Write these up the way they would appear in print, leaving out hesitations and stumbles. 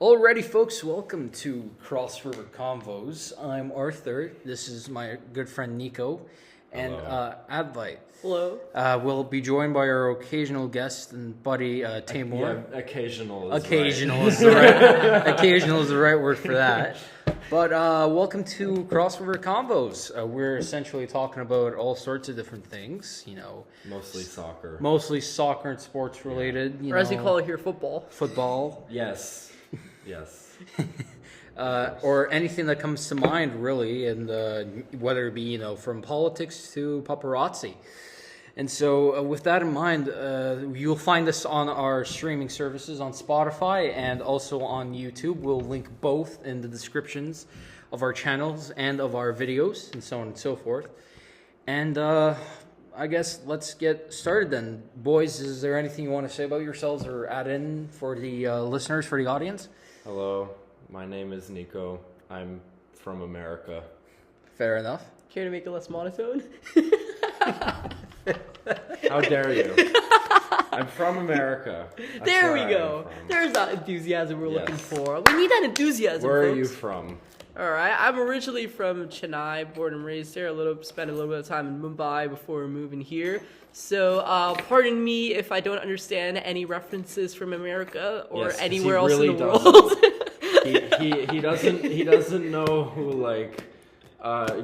Alrighty, folks, welcome to Cross-River Convos. I'm Arthur. This is my good friend Nico and Advite. Hello. We'll be joined by our occasional guest and buddy Tamor. Yeah, occasional is Occasional is the right word for that. But welcome to Cross-River Convos. We're essentially talking about all sorts of different things, Mostly soccer. Mostly soccer and sports related. Or as you call it here, football. Football. Yes. Or anything that comes to mind, really, and whether it be, from politics to paparazzi. And so with that in mind, you'll find us on our streaming services on Spotify and also on YouTube. We'll link both in the descriptions of our channels and of our videos and so on and so forth. And I guess let's get started then. Boys, is there anything you want to say about yourselves or add in for the listeners, for the audience? Hello, my name is Nico. I'm from America. Fair enough. Care to make it less monotone? How dare you? I'm from America. That's there we where go. I'm from. There's that enthusiasm we're looking Yes. for. We need that enthusiasm, Where folks. are you from? All right, I'm originally from Chennai, born and raised there. Spent a little bit of time in Mumbai before moving here. So, pardon me if I don't understand any references from America or Yes, 'cause anywhere he else really in the doesn't. world. He doesn't know who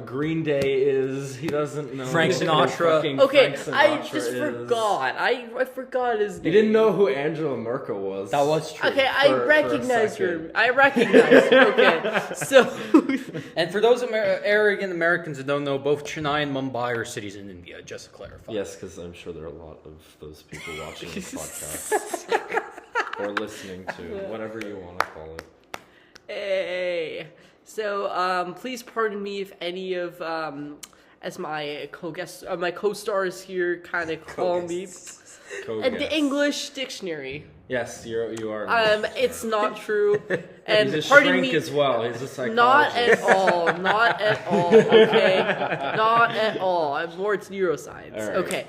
Green Day is. He doesn't know Frank who Sinatra. fucking Okay, Frank I Sinatra just is. forgot. I forgot his name. You didn't know who Angela Merkel was. That was true. Okay, For a recognize second. I recognize. Okay, so And for those arrogant Americans that don't know, both Chennai and Mumbai are cities in India, just to clarify. Yes, because I'm sure there are a lot of those people watching this podcast or listening to whatever you want to call it. hey. So please pardon me if any of as my my co-stars here kind of call me the English dictionary. Yes, you are. It's not true. And He's a pardon shrink me. as well. He's a psychologist. Not at all. Not at all. Okay. Not at all. I'm more it's neuroscience. All right. Okay.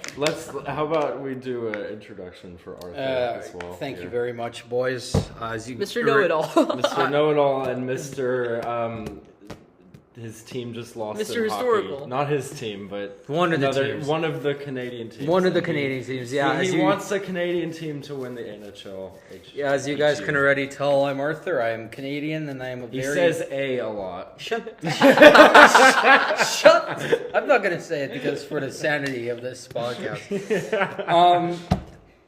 How about we do an introduction for Arthur as well? Thank you here. very much, boys. Mr. Know-It-All. Mr. Know-It-All and Mr. His team just lost. Mr. in Historical. Hockey. Not his team, but One of the teams. One of the Canadian teams. One of the Canadian teams, yeah. He wants the Canadian team to win the NHL. Yeah, as you guys can already tell, I'm Arthur. I am Canadian, and I am a He very... says a lot. Shut. I'm not gonna say it because for the sanity of this podcast.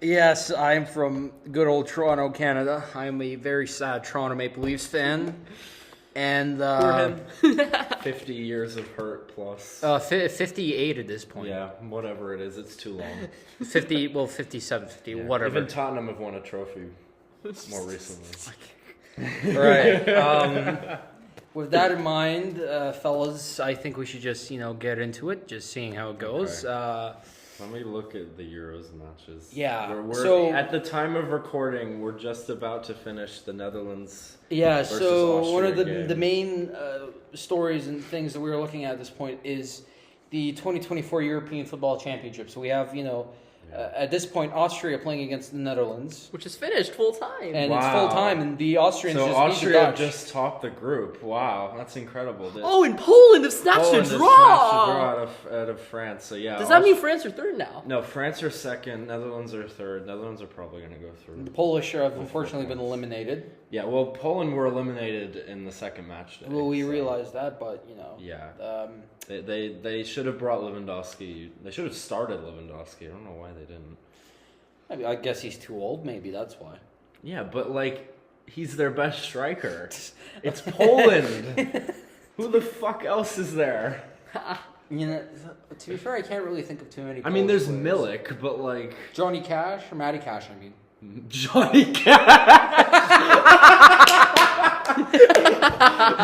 Yes, I'm from good old Toronto, Canada. I'm a very sad Toronto Maple Leafs fan. And For him. 50 years of hurt plus. 58 at this point. Yeah, whatever it is, it's too long. 57, 50, Yeah. whatever. Even Tottenham have won a trophy more recently. Right. With that in mind, fellas, I think we should just, get into it, just seeing how it goes. Okay. Let me look at the Euros matches. Yeah, We're at the time of recording, we're just about to finish the Netherlands. Yeah, versus so one of Austria game. the main stories and things that we were looking at this point is the 2024 European Football Championship. So we have, at this point, Austria playing against the Netherlands. Which is finished full time. And Wow. it's full time, and the Austrians So just beat the Austria Dutch. just topped the group. Wow, that's incredible. And Poland have snatched Poland a has draw. snatched a draw out of France. So yeah. Does that mean France are third now? No, France are second. Netherlands are third. Netherlands are probably going to go through. The Polish have unfortunately been eliminated. Yeah, well, Poland were eliminated in the second match day. Well, we realized that, but, Yeah. They should have brought Lewandowski. They should have started Lewandowski. I don't know why they didn't. I guess he's too old. Maybe that's why. Yeah, but he's their best striker. It's Poland. Who the fuck else is there? To be fair, I can't really think of too many. I mean, there's Polish players. Milik, but Johnny Cash or Matty Cash, I mean. Johnny Cash.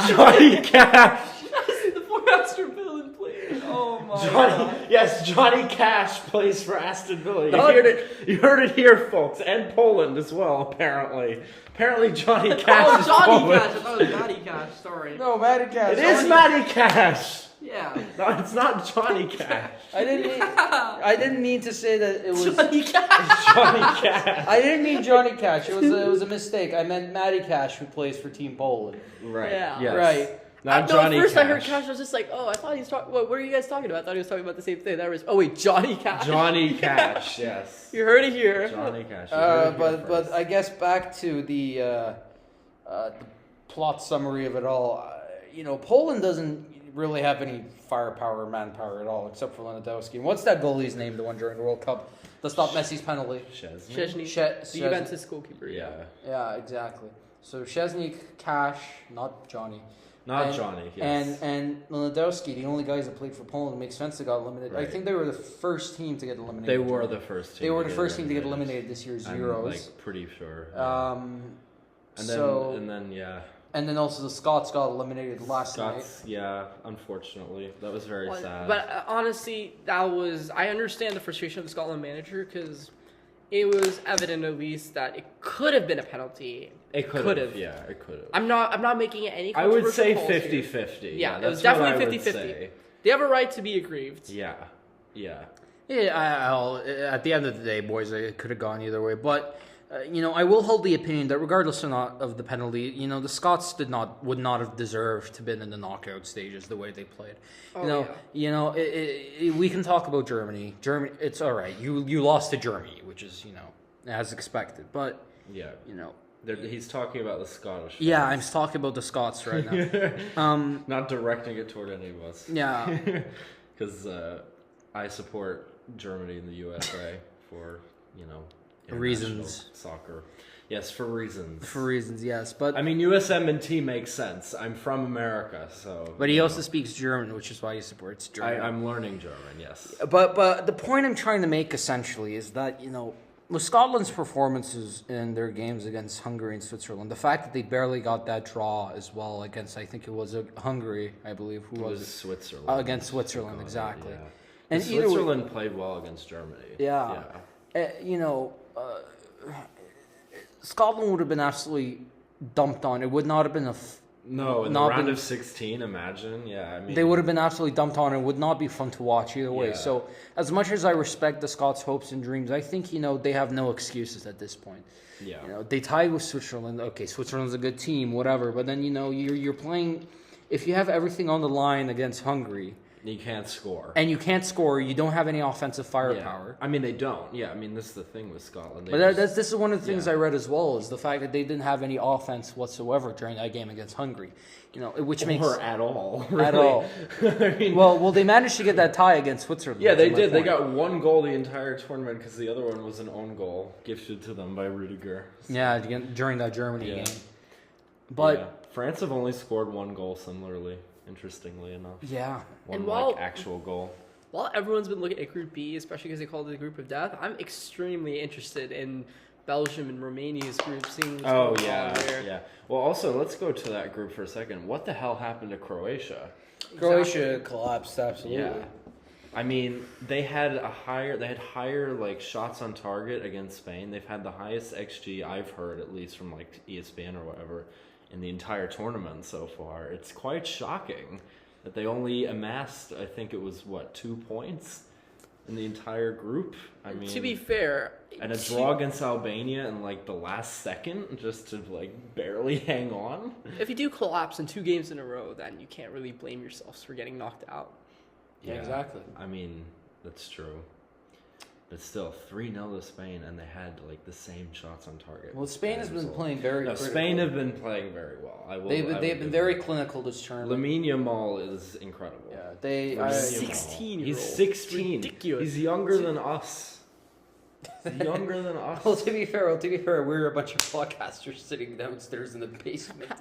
Johnny Cash. The poor Aston Villa player. Oh my God. Johnny Cash plays for Aston Villa. Oh. You heard it here, folks, and Poland as well. Apparently, Johnny Cash is Johnny Poland. Cash. I thought it was Matty Cash. Sorry. No, Matty Cash. It is Matty Cash. Yeah, Yeah. No, it's not Johnny Cash. I didn't mean to say that it was Johnny Cash. Johnny Cash. I didn't mean Johnny Cash. It was a mistake. I meant Matty Cash, who plays for Team Poland. Right. Yeah. Yes. Right. Not No, Johnny at first Cash. I heard Cash, I was just like, oh, I thought he was talking. What were you guys talking about? I thought he was talking about the same thing. That was, oh wait, Johnny Cash. Johnny Cash. Yes. You heard it here. Johnny Cash. You heard it here But first. I guess back to the plot summary of it all. Poland doesn't really have any firepower or manpower at all, except for Lewandowski. And what's that goalie's name? The one during the World Cup that stopped Messi's penalty. Szczesny. The Szczesny. Juventus goalkeeper. Yeah. Yeah, exactly. So Szczesny, Cash, not Johnny. Not And- Johnny. Yes. And Lewandowski, the only guys that played for Poland, makes sense they got eliminated. I Right. think they were the first team to get eliminated. They were the first team. They were the first team to get eliminated this year's I'm Euros. like pretty sure. Yeah. And then also the Scots got eliminated last night. Scots, yeah, unfortunately, that was very sad. But honestly, I understand the frustration of the Scotland manager because it was evident at least that it could have been a penalty. it could have. Yeah, it could have. I'm not making it any. I would say controversial calls here. 50-50. Yeah, it that's was definitely what I would 50-50. say. They have a right to be aggrieved. Yeah, yeah. Yeah, at the end of the day, boys, it could have gone either way. But I will hold the opinion that regardless or not of the penalty, the Scots would not have deserved to been in the knockout stages the way they played. We can talk about Germany. Germany, it's all right. You lost to Germany, which is as expected. But Yeah. He's talking about the Scottish. yeah, I'm talking about the Scots right now. Not directing it toward any of us. Yeah. Because I support Germany and the USA for, international Reasons. soccer. Yes, for reasons. For reasons, yes. But I mean, USMNT makes sense. I'm from America, so. But he also speaks German, which is why he supports Germany. I'm learning German, yes. But the point I'm trying to make essentially is that with Scotland's performances in their games against Hungary and Switzerland, the fact that they barely got that draw as well against, I think it was Hungary, I believe, It was Switzerland. against Switzerland, exactly. Yeah. And Switzerland played well against Germany. Yeah. Scotland would have been absolutely dumped on. It would not have been No, in the Not round been- of 16, imagine. Yeah, I mean. they would have been absolutely dumped on. It would not be fun to watch either way. Yeah. So, as much as I respect the Scots' hopes and dreams, I think they have no excuses at this point. Yeah. They tied with Switzerland. Okay, Switzerland's a good team, whatever. But then you're playing. If you have everything on the line against Hungary You can't score. and you can't score, you don't have any offensive Yeah. firepower. I mean, they don't. Yeah, I mean, this is the thing with Scotland. They But just- this is one of the things yeah. I read as well, is the fact that they didn't have any offense whatsoever during that game against Hungary. Which makes or at all. Really. at all. I mean, Well, they managed to get that tie against Switzerland. yeah, they that's my did. They point. got one goal the entire tournament because the other one was an own goal gifted to them by Rudiger. Yeah, during that Germany Yeah. game. But Yeah. France have only scored one goal, similarly, interestingly enough. yeah, One And while- actual goal. While everyone's been looking at Group B, especially because they called it the Group of Death, I'm extremely interested in Belgium and Romania's group, seeing what's Oh going yeah, on there. yeah. Well, also let's go to that group for a second. What the hell happened to Croatia? Croatia collapsed absolutely. Yeah, I mean they had higher like shots on target against Spain. They've had the highest XG I've heard, at least from like ESPN or whatever, in the entire tournament so far. It's quite shocking that they only amassed, I think it was 2 points in the entire group. I mean, To be fair, and a draw against Albania in like the last second just to like barely hang on. if you do collapse in 2 games in a row, then you can't really blame yourselves for getting knocked out. Yeah, exactly. I mean, that's true. But still, 3-0 to Spain, and they had like the same shots on target. Well, Spain has as a been result. playing very. No, critical. Spain have been playing very well. They've been very clinical this tournament. Lamine Yamal is incredible. Yeah, they. Lamine I- Yamal. 16-year-old. He's 16. Ridiculous. He's younger than us. He's younger than us. Well, to be fair, we're a bunch of podcasters sitting downstairs in the basement.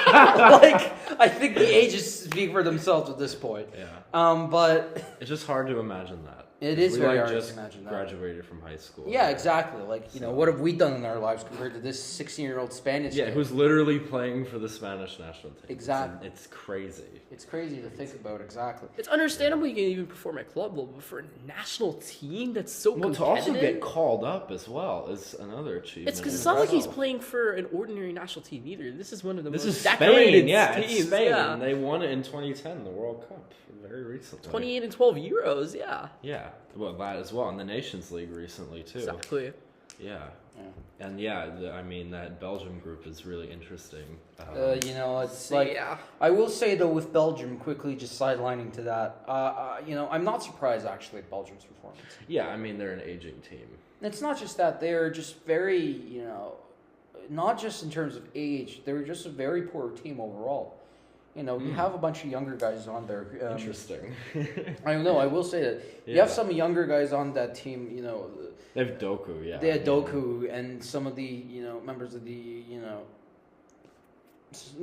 I think the ages speak for themselves at this point. Yeah. But It's just hard to imagine that. It is We, very like, hard to just imagine that. graduated from high school. yeah, exactly. What have we done in our lives compared to this 16-year-old Spanish Yeah, kid? who's literally playing for the Spanish national team. Exactly. It's crazy. It's crazy to think about. Exactly. It's understandable you can even perform at club level, but for a national team that's so Well, to competitive. also get get called up as well is another achievement. It's because it's not like he's playing for an ordinary national team either. This is one of the This most is decorated Spain, yeah, teams. it's Spain. Yeah. They won it in 2010, the World Cup, very recently. 28 and 12 Euros, yeah. Yeah, well, that as well, in the Nations League recently, too. Exactly. Yeah. And I mean, that Belgium group is really interesting. It's like, I will say though, with Belgium, quickly just sidelining to that, I'm not surprised actually at Belgium's performance. Yeah, I mean, they're an aging team. It's not just that, they're just very, not just in terms of age, they're just a very poor team overall. You have a bunch of younger guys on there. Interesting. I don't know, I will say that. You have some younger guys on that team, They have Doku, yeah. They had Doku and some of the, members of the,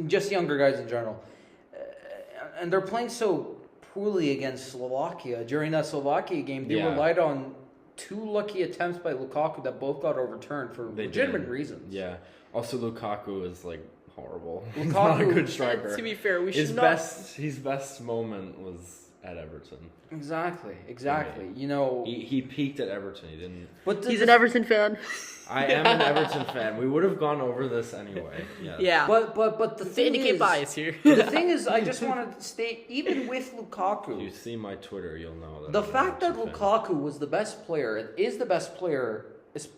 just younger guys in general. And they're playing so poorly against Slovakia. During that Slovakia game, they relied on 2 lucky attempts by Lukaku that both got overturned for legitimate reasons. Yeah. Also, Lukaku is, horrible. Lukaku, He's not a good striker. To be fair, his best moment was at Everton. Exactly. He peaked at Everton. He didn't. But he's an Everton fan. I am an Everton fan. We would have gone over this anyway. Yes. Yeah. But the thing indicate is, bias here. The thing is, I just want to state, even with Lukaku, If you see my Twitter, you'll know that. The fact that Lukaku was the best player, is the best player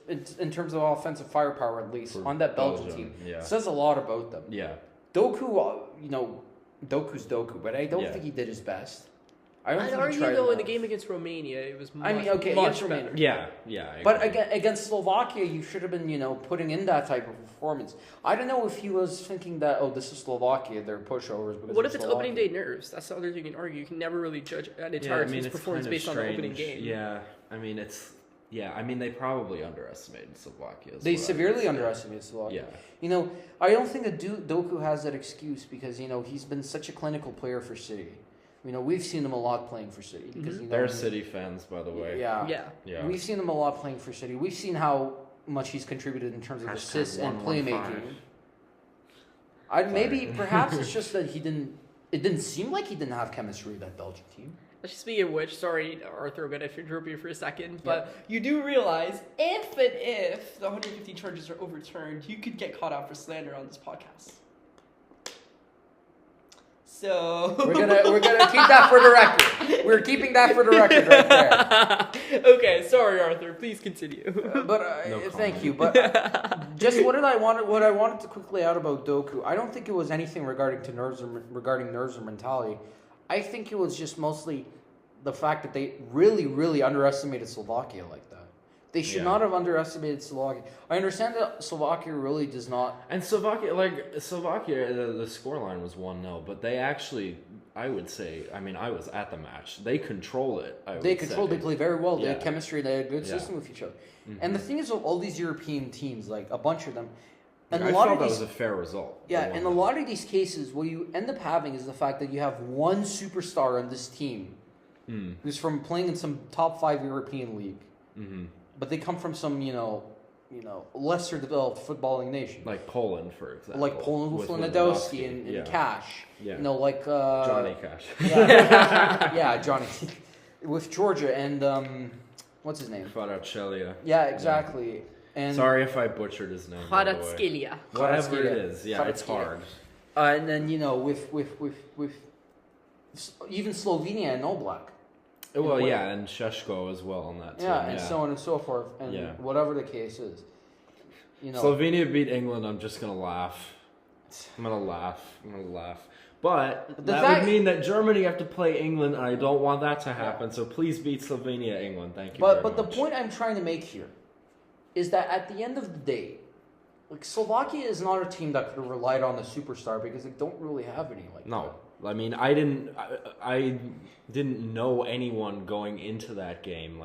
in terms of offensive firepower, at least on that Belgian team, says a lot about them. Yeah. Doku, Doku's Doku, but I don't think he did his best. I'd argue though in the game against Romania, it was much against better. Yeah. But against Slovakia, you should have been, putting in that type of performance. I don't know if he was thinking that, this is Slovakia, they're pushovers. What if it's opening day nerves? That's the other thing you can argue. You can never really judge an entire team's performance based on the opening game. Yeah, I mean they probably underestimated Slovakia. They severely underestimated Slovakia. Yeah. I don't think that Doku has that excuse because, he's been such a clinical player for City. We've seen him a lot playing for City. Because, they're City fans, by the way. Yeah. We've seen him a lot playing for City. We've seen how much he's contributed in terms of assists and playmaking. Perhaps it's just that it didn't seem like he didn't have chemistry with that Belgian team. Speaking of which, sorry, Arthur, I'm going to interrupt you for a second, but you do realize if the 150 charges are overturned, you could get caught out for slander on this podcast. So we're gonna keep that for the record. We're keeping that for the record right there. Okay, sorry, Arthur. Please continue. Thank you. But just what I wanted to quickly out about Doku. I don't think it was anything regarding nerves or mentality. I think it was just mostly the fact that they really, really underestimated Slovakia like that. They should not have underestimated Slovakia. I understand that Slovakia really does not. And Slovakia, the scoreline was 1-0, but they actually, I would say, I was at the match. They control it. They play very well. They had chemistry. They had a good system with each other. Mm-hmm. And the thing is, all these European teams, a bunch of them, and I thought that was a fair result. Yeah, in a lot of these cases, what you end up having is the fact that you have one superstar on this team who's from playing in some top 5 European league. Mm-hmm. But they come from some, lesser developed footballing nation. Like Poland, for example. Like Poland with Lewandowski and Cash. Yeah. Johnny Cash. Yeah, Johnny. With Georgia and, what's his name? Kvaratskhelia. Yeah, exactly. Yeah. And sorry if I butchered his name. Kvaratskhelia. Whatever it is. Yeah, it's hard. And then, with even Slovenia and Oblak. Well, and Šeško as well on that team. Yeah, and so on and so forth, and whatever the case is. Slovenia beat England, I'm just going to laugh. I'm going to laugh. But that would mean that Germany have to play England, and I don't want that to happen, so please beat Slovenia, England. Thank you very much. But the point I'm trying to make here is that at the end of the day, Slovakia is not a team that could have relied on a superstar because they don't really have any like that. No. I didn't know anyone going into that game,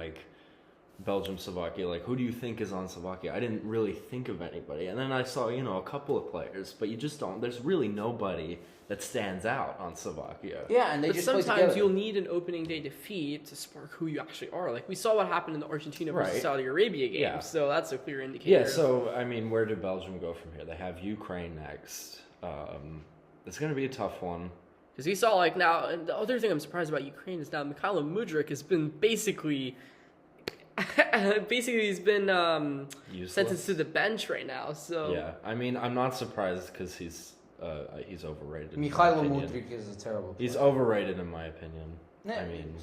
Belgium, Slovakia. Who do you think is on Slovakia? I didn't really think of anybody. And then I saw, a couple of players, but you just don't. There's really nobody that stands out on Slovakia. Yeah, and sometimes you'll need an opening day defeat to spark who you actually are. We saw what happened in the Argentina versus Saudi Arabia game, so that's a clear indicator. Yeah, so, where do Belgium go from here? They have Ukraine next. It's going to be a tough one. Because we saw, now, and the other thing I'm surprised about Ukraine is now Mikhailo Mudryk has been basically Basically, he's been Useless. sentenced to the bench right now. So Yeah, I mean, I'm not surprised because he's overrated. in my Mikhailo opinion. Mudryk is a terrible player. He's overrated in my opinion. Yeah, I mean,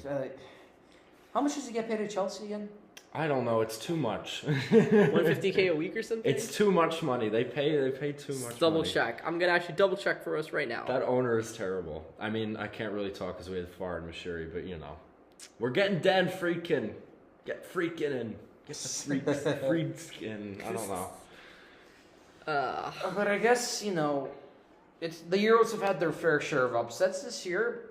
how much does he get paid at Chelsea again? I don't know. It's too much. $150K a week or something. It's too much money. They pay too much. Double money. check. I'm gonna actually double check for us right now. That owner is terrible. I mean, I can't really talk because we had Farr and Mashiri, but you know, we're getting Dan Freakin. Get freaking in. Get the freakin. I don't know. But I guess it's the Euros have had their fair share of upsets this year,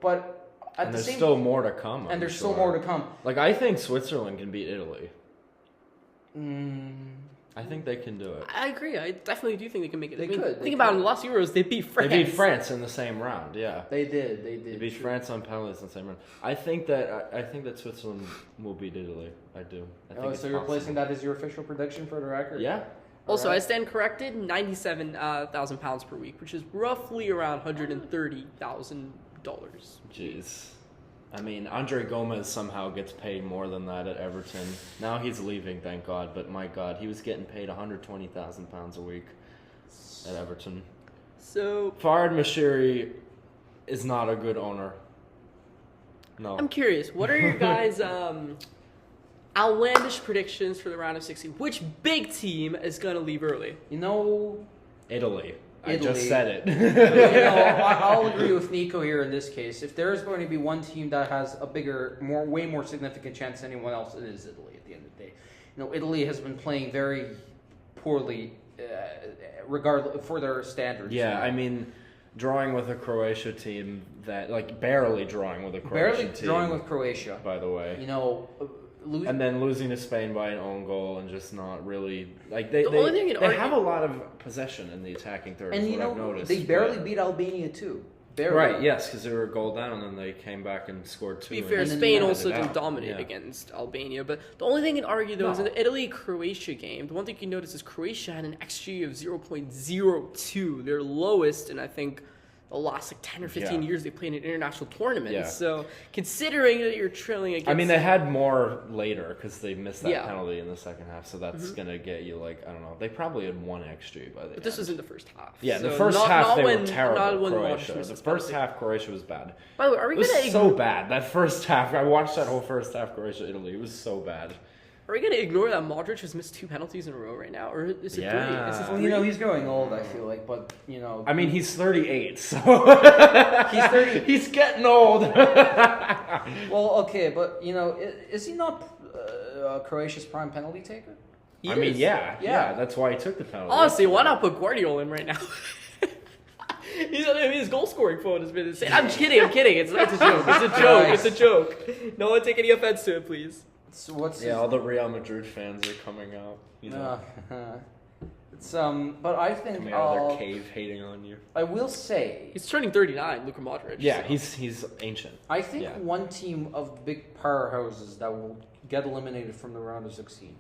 but at And the there's same still more to come. and I'm there's sure. still more to come. Like I think Switzerland can beat Italy. Mm, I think they can do it. I agree. I definitely do think they can make it. They I mean, could. Think about it. In the last Euros, they beat France. They beat France in the same round. Yeah. they did. They beat France on penalties in the same round. I think that Switzerland will beat Italy. I do. I think Oh, it's so you're possible. placing that as your official prediction for the record? Yeah. Also, Alright. I stand corrected. £97,000 per week, which is roughly around $130,000. Jeez. I mean, Andre Gomez somehow gets paid more than that at Everton. Now he's leaving, thank God. But my God, he was getting paid £120,000 a week at Everton. So Farhad Mashiri is not a good owner. No. I'm curious. What are your guys' outlandish predictions for the round of 16? Which big team is gonna leave early? Italy. I Italy. just said it. I'll agree with Nico here in this case. If there is going to be one team that has a bigger, way more significant chance than anyone else, it is Italy. At the end of the day, Italy has been playing very poorly, regardless for their standards. Yeah, I mean, drawing with a Croatia team barely drawing with a Croatian team. drawing with Croatia. By the way. And then losing to Spain by an own goal and just not really they only thing they have a lot of possession in the attacking third. And is what I've noticed. they barely beat Albania too. Barely. Right, yes, because they were a goal down and then they came back and scored two. To be and fair, then Spain netted also it did out. dominate Yeah. against Albania. But the only thing I can argue, though, is in No. the Italy-Croatia game, the one thing you notice is Croatia had an XG of 0.02, their lowest, and I think the last 10 or 15 years they played in international tournaments. Yeah. So considering that you're trailing against... I mean, they had more later because they missed that Yeah. penalty in the second half, so that's going to get you, I don't know. They probably had one XG by the end. But this was in the first half. Yeah, the So first not- half not they when- were not terrible, when Croatia. Modric was The first suspended. half, Croatia was bad. By the way, are we It was going to so bad. That first half, I watched that whole first half, Croatia-Italy. It was so bad. Are we going to ignore that Modric has missed 2 penalties in a row right now? Or is it Yeah. 3? Is it Well, 3? he's growing old. I feel like, but I mean, he's 38, so he's 30. he's getting old. Well, okay, but is he not Croatia's prime penalty taker? He I mean, is. yeah, that's why he took the penalty. Honestly, why not put Guardiola in right now? His goal scoring phone has been insane. I'm kidding. It's a joke. It's a joke. No one take any offense to it, please. So what's all the Real Madrid fans are coming out. it's but I think coming out of their cave hating on you. I will say He's turning 39, Luka Modric. Yeah, so. he's ancient. I think Yeah. one team of big powerhouses that will get eliminated from the round of 16,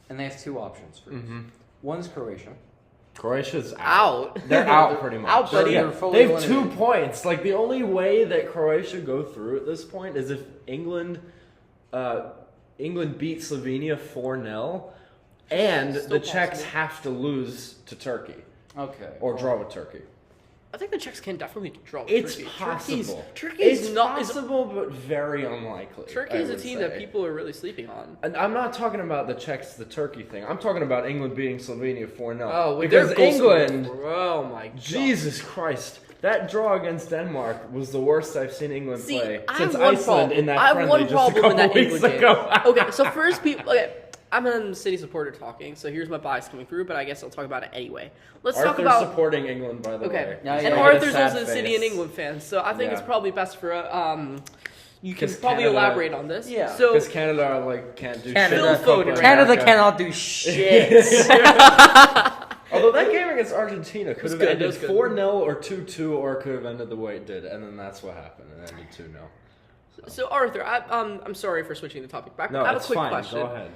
and they have two options for this. One's Croatia. Croatia's out. Out. They're out pretty much. Out, buddy. They're fully They have 2 eliminated. points. The only way that Croatia go through at this point is if England beat Slovenia 4-0, and Still the Czechs possible. have to lose to Turkey Okay. or draw with Turkey. I think the Czechs can definitely draw with It's Turkey. possible. Turkey's It's not. possible, but very unlikely. Turkey I is a would team say. that people are really sleeping on. And I'm not talking about the Czechs, the Turkey thing. I'm talking about England beating Slovenia 4-0. Oh, with because their goal England, scoring. Oh my god. Jesus Christ, that draw against Denmark was the worst I've seen England See, play I since have one Iceland problem. in that I have friendly one just a problem in couple that weeks England ago. game. Okay, so first people. Okay, I'm a City supporter talking, so here's my bias coming through, but I guess I'll talk about it anyway. Let's talk Arthur's about. supporting England, by the Okay, way. Yeah, and yeah, I get a Arthur's sad also a City and face. England fan, so I think Yeah. it's probably best for you can 'Cause probably Canada- elaborate on this. Yeah. So Because Canada can't do Canada- shit. Phil in Copa Foden. Canada America. cannot do shit. Although that game against Argentina could was have good, it ended was good. 4-0 or 2-2, or it could have ended the way it did, and then that's what happened. It ended 2-0. So Arthur, I'm sorry for switching the topic back. No, I have it's a quick fine. question. Go ahead.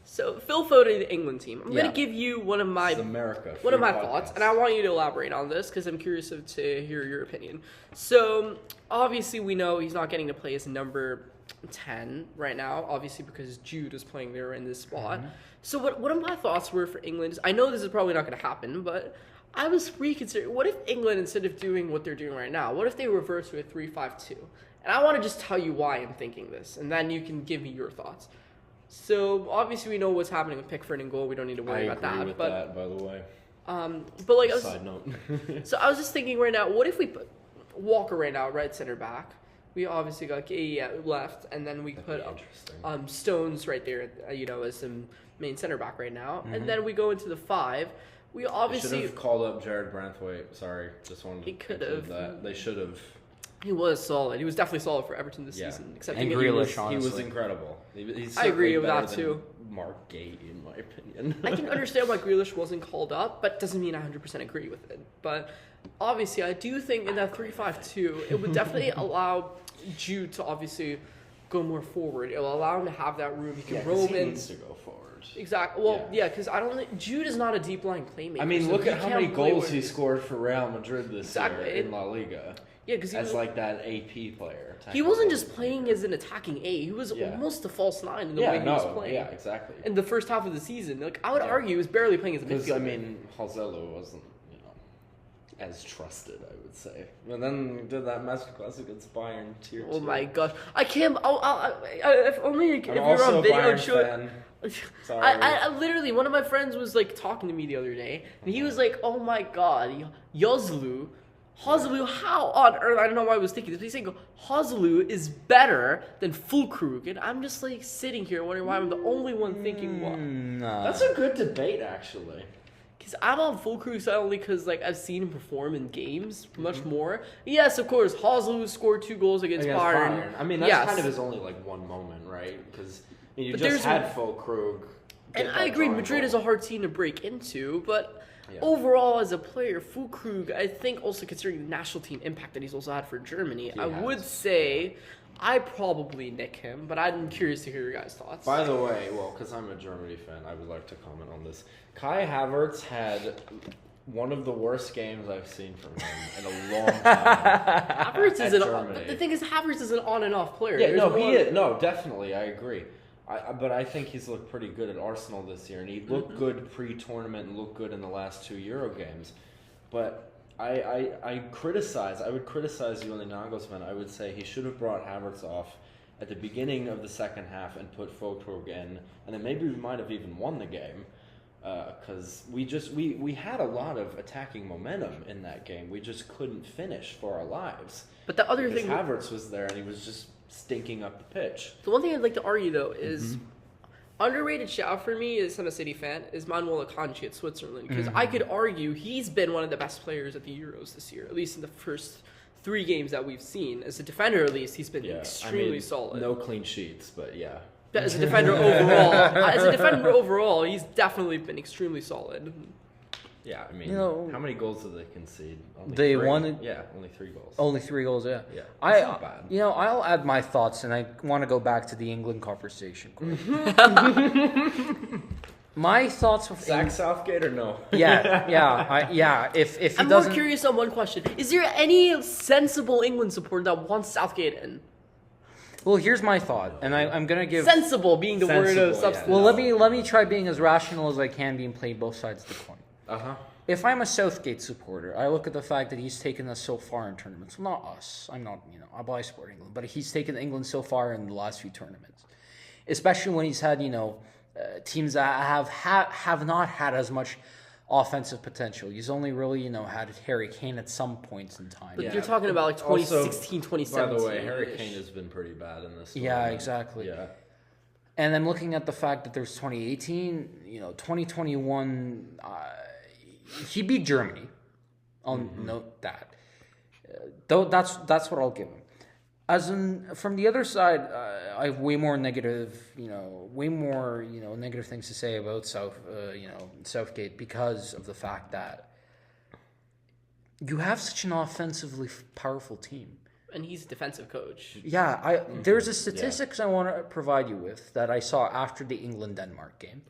So Phil Foden, the England team. I'm Yeah. gonna give you one of my It's America. one of my Free thoughts, podcast. and I want you to elaborate on this because I'm curious to hear your opinion. So obviously we know he's not getting to play as number 10 right now, obviously because Jude is playing there in this spot. So what of my thoughts were for England is, I know this is probably not going to happen, but I was reconsidering, what if England, instead of doing what they're doing right now, what if they reverse to a 3-5-2? And I want to just tell you why I'm thinking this, and then you can give me your thoughts. So obviously we know what's happening with Pickford and goal. We don't need to worry about agree that. with but that, by the way. but like, Side note. so I was just thinking right now, what if we put Walker right now, right center back? We obviously got Katie at left, and then we put interesting. Stones right there, as the main center back right now. And then we go into the 5. We They obviously should have called up Jared Branthwaite. Sorry, just wanted to He could include have. that. They should have. he was solid. He was definitely solid for Everton this Yeah. season. Except And he Grealish, He was honestly. incredible. He's I agree certainly with that, better too. than Mark Gate, in my opinion. I can understand why Grealish wasn't called up, but doesn't mean I 100% agree with it. But obviously, I do think in that 3-5-2, it would definitely allow Jude to obviously go more forward. It will allow him to have that room. He can roam he in. needs to go forward. Exactly. Well, yeah, because I don't think Jude is not a deep line playmaker. I mean, so look he at how can't many play goals where he scored for Real Madrid this Exactly. year in La Liga. Yeah, because As like that AP player. he wasn't just playing as an attacking 8. He was Yeah. almost a false 9 in the way he was playing. Yeah, exactly. In the first half of the season, like I would Yeah. argue, he was barely playing as a Because midfielder. I mean, Halzello wasn't, as trusted, I would say. And then he did that masterclass against Bayern tier 2. oh my gosh, I can't. If only if I'm you're also on a video, Bayern show it. fan. Sorry. I literally, one of my friends was like talking to me the other day, and he was like, "Oh my god, Yozlu, how on earth?" I don't know why I was thinking this. But he's saying Hozlu is better than Fulkrug, and I'm just like sitting here wondering why I'm the only one thinking what. Nah. That's a good debate, actually. Because I'm on Fulkrug side only because like I've seen him perform in games much more. Yes, of course, Hozlu scored 2 goals against Bayern. I mean, that's Yes. kind of his only like one moment, right? Because you But just there's- had Fulkrug. And I agree, Madrid is a hard team to break into, but Yeah. overall as a player, Fulkrug, I think also considering the national team impact that he's also had for Germany, I would say I probably nick him, but I'm curious to hear your guys' thoughts. By the way, well, because I'm a Germany fan, I would like to comment on this. Kai Havertz had one of the worst games I've seen from him in a long time. Havertz is Germany. the thing is Havertz is an on and off player. Yeah, There's no, one- he is. No, definitely, I agree. But I think he's looked pretty good at Arsenal this year, and he looked good pre-tournament and looked good in the last 2 Euro games. But I would criticize you on the Nagelsmann. I would say he should have brought Havertz off at the beginning of the second half and put Fulkrug in, and then maybe we might have even won the game. Because we had a lot of attacking momentum in that game. We just couldn't finish for our lives. But the other Because thing, Havertz was there and he was just stinking up the pitch. the one thing I'd like to argue though is underrated shout for me as I'm a City fan is Manuel Akanji at Switzerland because I could argue he's been one of the best players at the Euros this year, at least in the first 3 games that we've seen. As a defender, at least, he's been extremely solid. No clean sheets, but yeah. As a defender overall, he's definitely been extremely solid. Yeah, I mean, You know, how many goals did they concede? Only they 3? won- Yeah, only 3 goals. Only 3 goals, yeah. Yeah, I, that's not bad. I'll add my thoughts, and I want to go back to the England conversation. My thoughts of Zach Southgate or no? yeah. If he I'm more doesn't, curious on one question. Is there any sensible England supporter that wants Southgate in? well, here's my thought, and I'm gonna give. Sensible being the word Sensible, of yeah. substance. Well, let me try being as rational as I can, being playing both sides of the coin. Uh-huh. If I'm a Southgate supporter, I look at the fact that he's taken us so far in tournaments. Well, not us. I'm not, I buy sport England, but he's taken England so far in the last few tournaments, especially when he's had, teams that have not had as much offensive potential. He's only really, had Harry Kane at some points in time. But Yeah. you're talking about like Also, 2016, 2017. By the way, Harry Kane has been pretty bad in this Yeah, tournament. exactly. Yeah. And I'm looking at the fact that there's 2018, 2021, he beat Germany. I'll note that. Though that's what I'll give him. From the other side, I have way more negative things to say about Southgate because of the fact that you have such an offensively powerful team. And he's a defensive coach. Yeah, there's a statistics I want to provide you with that I saw after the England-Denmark game.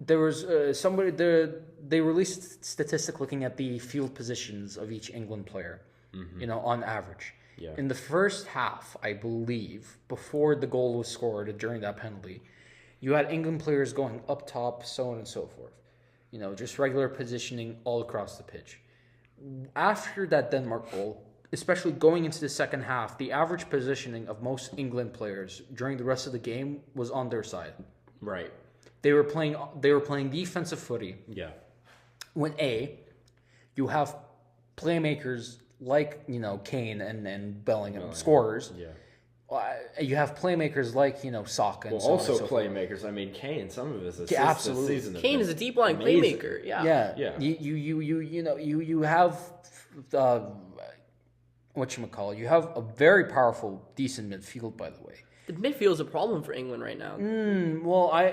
There was somebody there. They released statistic looking at the field positions of each England player. On average. Yeah. In the first half, I believe, before the goal was scored during that penalty, you had England players going up top, so on and so forth. Just regular positioning all across the pitch. After that Denmark goal, especially going into the second half, the average positioning of most England players during the rest of the game was on their side. Right. They were playing defensive footy. Yeah. When you have playmakers like Kane and Bellingham scorers. Yeah. You have playmakers like Saka. And so also on and so playmakers. Forth. I mean, Kane. Some of his assists absolutely. this season. Kane is a deep line playmaker. Yeah. You have whatchamacallit. You have a very powerful, decent midfield, by the way. The midfield is a problem for England right now.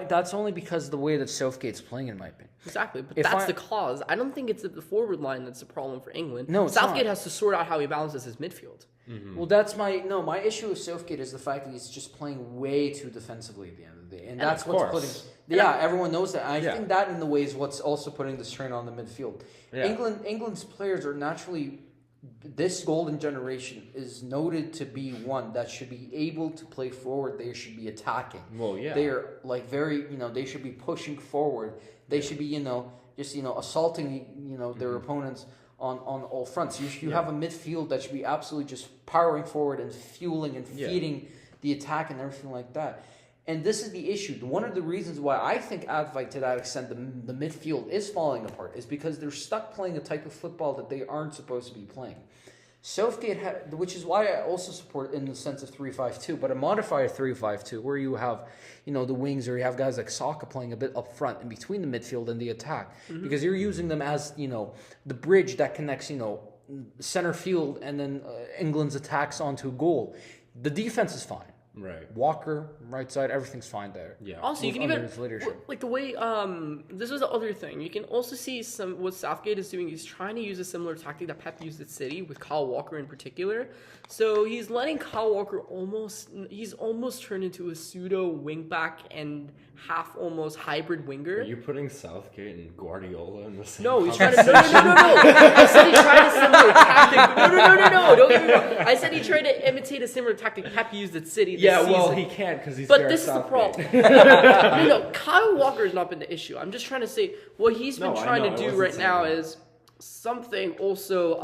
That's only because of the way that Southgate's playing, in my opinion. Exactly, but that's the cause. I don't think it's the forward line that's the problem for England. No, Southgate has to sort out how he balances his midfield. Mm-hmm. Well, that's my issue with Southgate is the fact that he's just playing way too defensively at the end of the day, and that's what's putting. Everyone knows that. I think that in the way is what's also putting the strain on the midfield. Yeah. England's players are naturally. This golden generation is noted to be one that should be able to play forward. They should be attacking. Well, yeah. They are they should be pushing forward. They should be, assaulting, their opponents on all fronts. You have a midfield that should be absolutely just powering forward and fueling and feeding the attack and everything like that. And this is the issue. One of the reasons why I think Advite, to that extent, the midfield is falling apart is because they're stuck playing a type of football that they aren't supposed to be playing. Southgate, which is why I also support in the sense of 3-5-2, but a modified 3-5-2 where you have, the wings, or you have guys like Saka playing a bit up front in between the midfield and the attack, because you're using them as, the bridge that connects, center field and then England's attacks onto goal. The defense is fine. Right. Walker, right side, everything's fine there. Yeah. Also, you can even like the way this was the other thing. You can also see what Southgate is doing. He's trying to use a similar tactic that Pep used at City with Kyle Walker in particular. So he's letting Kyle Walker almost turned into a pseudo wingback and half almost hybrid winger. Are you putting Southgate and Guardiola in the same? No, he's trying to. No. I said he tried a similar tactic. No. Don't get me wrong. I said he tried to imitate a similar tactic Pep used at City. This season. He can't because he's. But this is the problem. No. Kyle Walker has not been the issue. I'm just trying to say what he's been trying to do right now is something also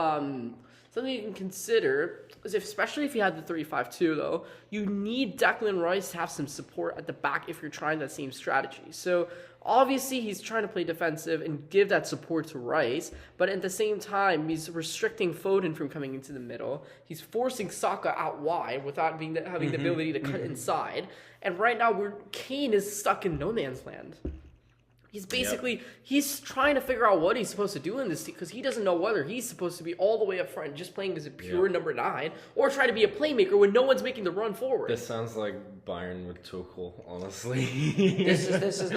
something you can consider. Especially if you had the 3-5-2, though, you need Declan Rice to have some support at the back if you're trying that same strategy. So obviously he's trying to play defensive and give that support to Rice, but at the same time he's restricting Foden from coming into the middle. He's forcing Saka out wide without having the ability to cut inside. And right now Kane is stuck in no man's land. He's basically, he's trying to figure out what he's supposed to do in this team because he doesn't know whether he's supposed to be all the way up front just playing as a pure number 9 or try to be a playmaker when no one's making the run forward. This sounds like Bayern with Tuchel, honestly.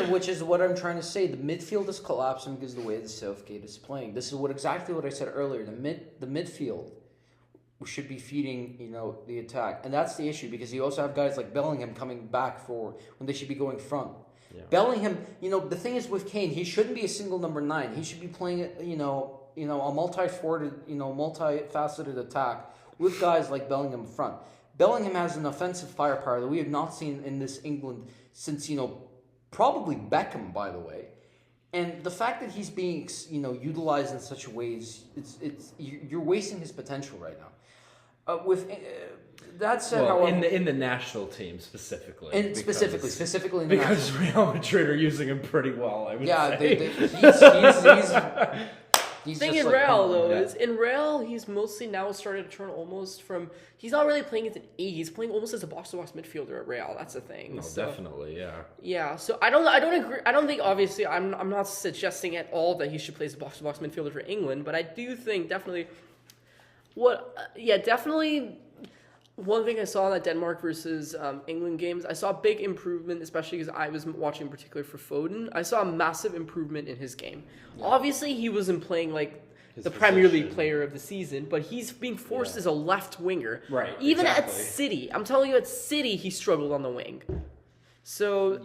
Which is what I'm trying to say. The midfield is collapsing because of the way the Southgate is playing. This is exactly what I said earlier. The midfield should be feeding, the attack. And that's the issue because you also have guys like Bellingham coming back forward when they should be going front. Yeah. Bellingham, the thing is with Kane, he shouldn't be a single number 9. He should be playing, a multifaceted attack with guys like Bellingham in front. Bellingham has an offensive firepower that we have not seen in this England since, probably Beckham, by the way. And the fact that he's being, utilized in such a way is, you're wasting his potential right now. That said, in the national team specifically, specifically in the because Real Madrid are using him pretty well. I would say. He's thing in Real though is in Real he's mostly now started to turn almost from he's not really playing as an 8, he's playing almost as a box-to-box midfielder at Real. That's the thing. No, definitely, yeah. Yeah, so I don't agree. I don't think obviously I'm not suggesting at all that he should play as a box-to-box midfielder for England, but I do think definitely. One thing I saw in that Denmark versus England games, I saw a big improvement, especially because I was watching in particular for Foden. I saw a massive improvement in his game. Yeah. Obviously, he wasn't playing like the Premier League player of the season, but he's being forced as a left winger. Right. Even exactly. at City, I'm telling you, at City he struggled on the wing. So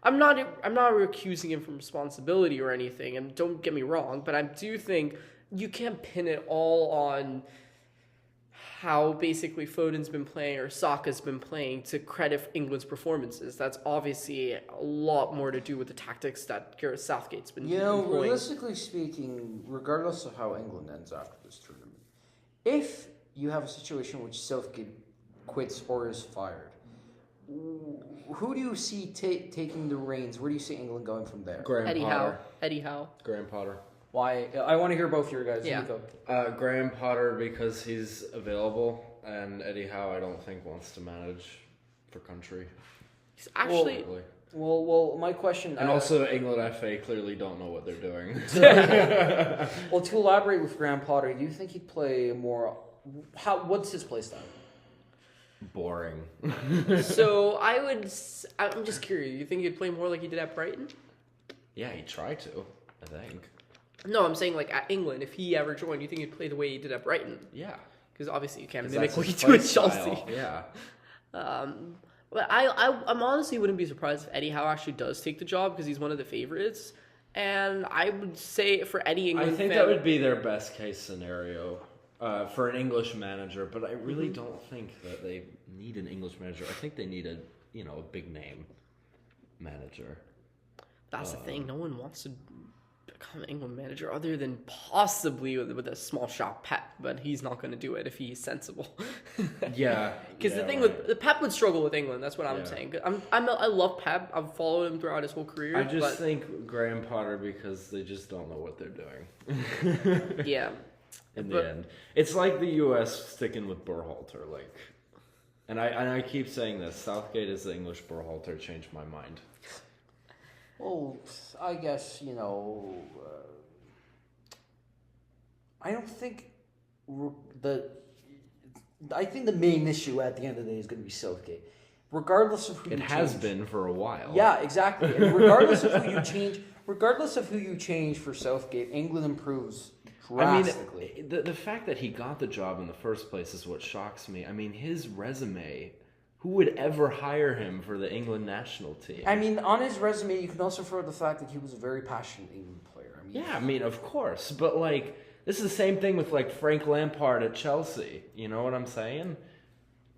I'm not accusing him from responsibility or anything, and don't get me wrong, but I do think you can't pin it all on how basically Foden's been playing or Saka's been playing to credit England's performances. That's obviously a lot more to do with the tactics that Gareth Southgate's been employing. Realistically speaking, regardless of how England ends after this tournament, if you have a situation in which Southgate quits or is fired, who do you see taking the reins? Where do you see England going from there? Eddie Howe. Graham Potter. Why? I want to hear both your guys. Yeah. Graham Potter because he's available, and Eddie Howe I don't think wants to manage for country. He's actually... Well, my question... And also England FA clearly don't know what they're doing. Well, to elaborate with Graham Potter, do you think he'd play more... What's his play style? Boring. So I'm just curious. You think he'd play more like he did at Brighton? Yeah, he tried to, I think. No, I'm saying like at England, if he ever joined, do you think he'd play the way he did at Brighton? Yeah. Because obviously you can't mimic what you do at Chelsea. Style. Yeah. But I'm honestly wouldn't be surprised if Eddie Howe actually does take the job because he's one of the favorites. And I would say for any England I think fan, that would be their best case scenario for an English manager. But I really don't think that they need an English manager. I think they need a big name manager. That's the thing. No one wants to become an England manager other than possibly with a small shop Pep, but he's not going to do it if he's sensible. Yeah, because the thing with the Pep would struggle with England. That's what I'm saying. I love Pep. I've followed him throughout his whole career. I just think Graham Potter because they just don't know what they're doing. Yeah. In the end, it's like the U.S. sticking with Berhalter, and I keep saying this. Southgate is the English Berhalter. Changed my mind. Well, I guess, I don't think I think the main issue at the end of the day is going to be Southgate. Regardless of who it has been for a while. Yeah, exactly. And regardless of who you change for Southgate, England improves drastically. I mean, the fact that he got the job in the first place is what shocks me. I mean, his resume... Who would ever hire him for the England national team? I mean, on his resume, you can also throw the fact that he was a very passionate England player. I mean, of course. But, this is the same thing with, Frank Lampard at Chelsea. You know what I'm saying?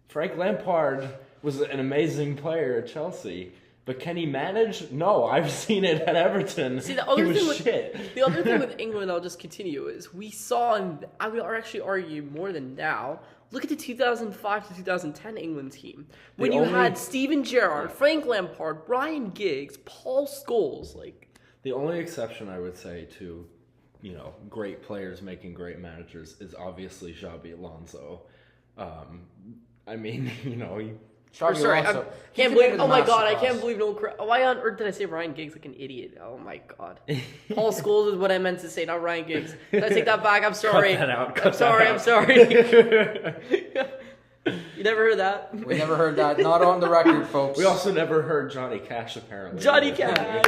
Frank Lampard was an amazing player at Chelsea. But can he manage? No, I've seen it at Everton. See, the other thing with England, I'll just continue, is we saw, and I would actually argue more than now, look at the 2005 to 2010 England team. When you had Steven Gerrard, Frank Lampard, Ryan Giggs, Paul Scholes. The only exception I would say to, great players making great managers is obviously Xabi Alonso. Sorry, I can't believe. Oh my god, I can't believe no. Why on earth did I say Ryan Giggs like an idiot? Oh my god. Paul Scholes is what I meant to say, not Ryan Giggs. Did I take that back? I'm sorry. Cut that out. I'm sorry. You never heard that? We never heard that. Not on the record, folks. We also never heard Johnny Cash, apparently. Johnny Cash.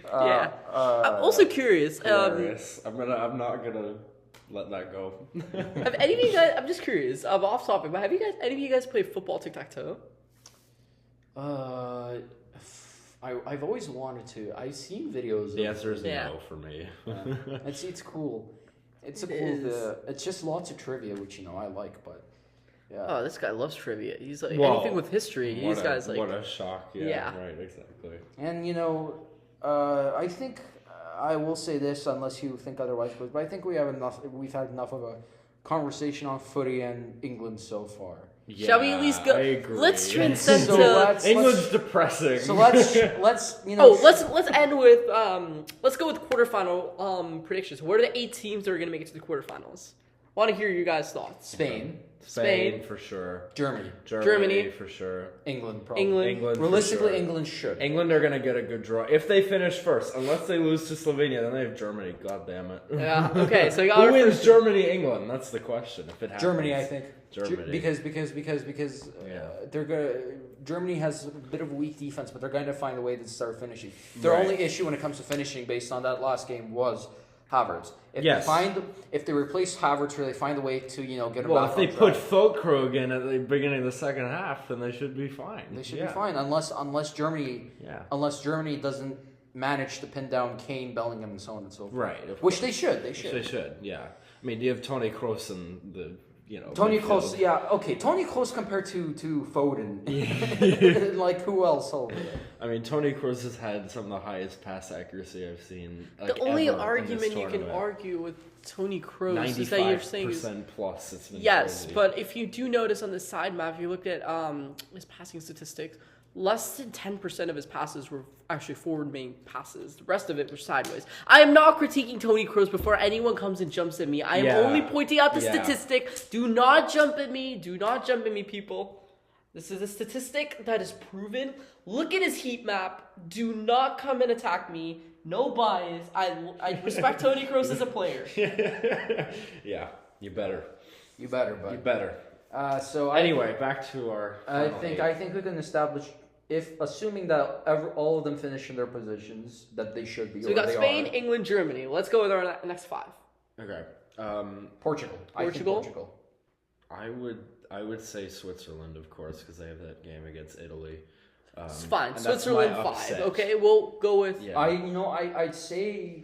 Yeah. I'm also curious. I'm not gonna let that go. Have any of you guys? I'm just curious. I'm off topic, but have any of you guys played football tic-tac-toe? I've always wanted to. I've seen videos. The answer is no for me. It's cool. It's just lots of trivia, which I like, but yeah. Oh, this guy loves trivia. He's like anything with history. These guys like what a shock. Yeah. Right. Exactly. And I think I will say this, unless you think otherwise, but I think we've had enough of a conversation on footy and England so far. Yeah, shall we at least go? I agree. Let's transcend to England's depressing. So let's let's end with let's go with quarterfinal predictions. What are the 8 teams that are going to make it to the quarterfinals? Want to hear you guys' thoughts. Spain for sure. Germany for sure. England probably. England. Realistically, for sure. England should. England are gonna get a good draw if they finish first. Unless they lose to Slovenia, then they have Germany. God damn it. Yeah. Okay. So you got who wins Germany, England? That's the question. If it happens. Germany, I think. Germany. Because they're gonna. Germany has a bit of a weak defense, but they're going to find a way to start finishing. Their only issue when it comes to finishing, based on that last game, was Havertz. If they replace Havertz, or they find a way to get him back. Well, if they on put track. Fulkrug in at the beginning of the second half, then they should be fine. They should be fine, unless Germany doesn't manage to pin down Kane, Bellingham, and so on and so forth. Right. Which they should. They should. Yeah. I mean, you have Toni Kroos and the. Toni Kroos, Toni Kroos compared to Foden. Like, who else over there? I mean, Toni Kroos has had some of the highest pass accuracy I've seen. Like, the only ever argument in you this can tournament. argue with Toni Kroos is that you're saying 95% plus. It's been yes, crazy. but if you do notice on the side map, if you look at his passing statistics, less than 10% of his passes were actually forward-main passes. The rest of it was sideways. I am not critiquing Toni Kroos before anyone comes and jumps at me. I am only pointing out the statistic. Do not jump at me. Do not jump at me, people. This is a statistic that is proven. Look at his heat map. Do not come and attack me. No bias. I respect Toni Kroos as a player. Yeah, you better. You better, bud. You better. So anyway, back to our. I think we can establish, assuming that all of them finish in their positions, that they should be. So we got Spain, England, Germany. Let's go with our next 5. Okay. Portugal. I think Portugal. I would say Switzerland, of course, because they have that game against Italy. It's fine. And Switzerland that's my 5. Okay, we'll go with. Yeah. I'd say,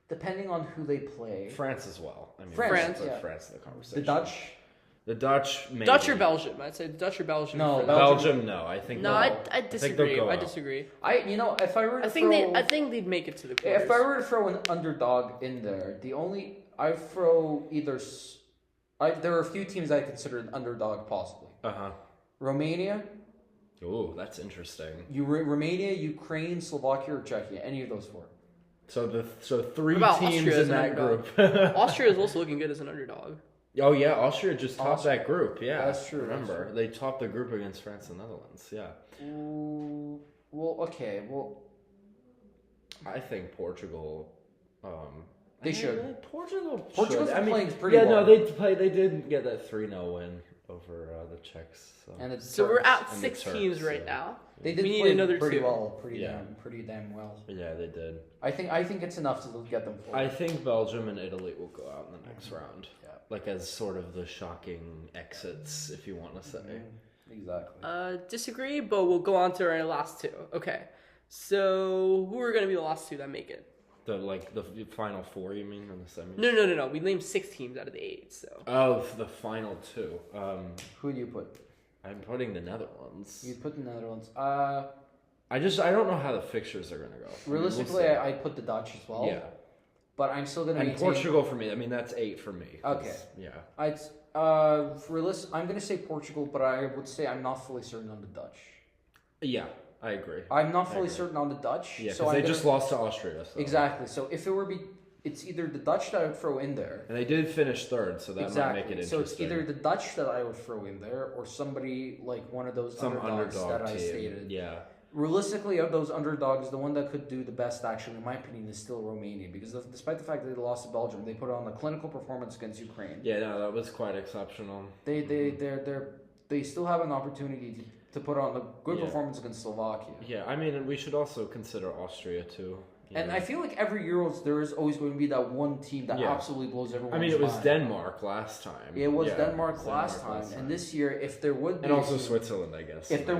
depending on who they play. France as well. I mean, France in the conversation. The Dutch, maybe. Dutch or Belgium? I'd say Dutch or Belgium. No, Belgium. No, I think. No, I disagree. I disagree. If I were to I think they'd make it to the quarters. If I were to throw an underdog in there, I throw either. There are a few teams I consider an underdog possibly. Romania. Oh, that's interesting. Romania, Ukraine, Slovakia, or Czechia. Any of those 4. So 3 teams Austria in that group. Austria is also looking good as an underdog. Oh yeah, Austria just topped that group. Yeah, that's true. Remember, they topped the group against France and Netherlands. Yeah. I think Portugal. They should. Portugal's playing pretty well. They did get that 3-0 win over the Czechs. So we're at 6 teams right now. They did need play another pretty 2. well, pretty damn well. Yeah, they did. I think it's enough to get them forward. I think Belgium and Italy will go out in the next round. Yeah. Like as sort of the shocking exits, if you want to say. Exactly. Disagree, but we'll go on to our last 2. Okay. So who are going to be the last 2 that make it? The final 4, you mean, in the semis? No. We named 6 teams out of the 8. So. Oh, the final 2. Who do you put? I'm putting the Netherlands. You put the Netherlands. I don't know how the fixtures are gonna go. Realistically, I put the Dutch as well. Yeah. But I'm still gonna. And Portugal for me. I mean, that's 8 for me. Okay. Yeah. I'm gonna say Portugal, but I would say I'm not fully certain on the Dutch. Yeah, I agree. I'm not fully certain on the Dutch. Yeah, because they just lost to Austria. So. Exactly. So if it were it's either the Dutch that I would throw in there. And they did finish 3rd, so that might make it interesting. So it's either the Dutch that I would throw in there, or somebody like one of those underdogs that I stated. Yeah. Realistically, of those underdogs, the one that could do the best, actually, in my opinion, is still Romania. Because despite the fact that they lost to Belgium, they put on a clinical performance against Ukraine. Yeah, no, that was quite exceptional. They still have an opportunity to put on a good performance against Slovakia. Yeah, I mean, we should also consider Austria too. And I feel like every Euros there is always going to be that one team that absolutely blows everyone's mind. I mean, it was Denmark last time. It was Denmark last time, and this year, if there would be, and also Switzerland, I guess. If there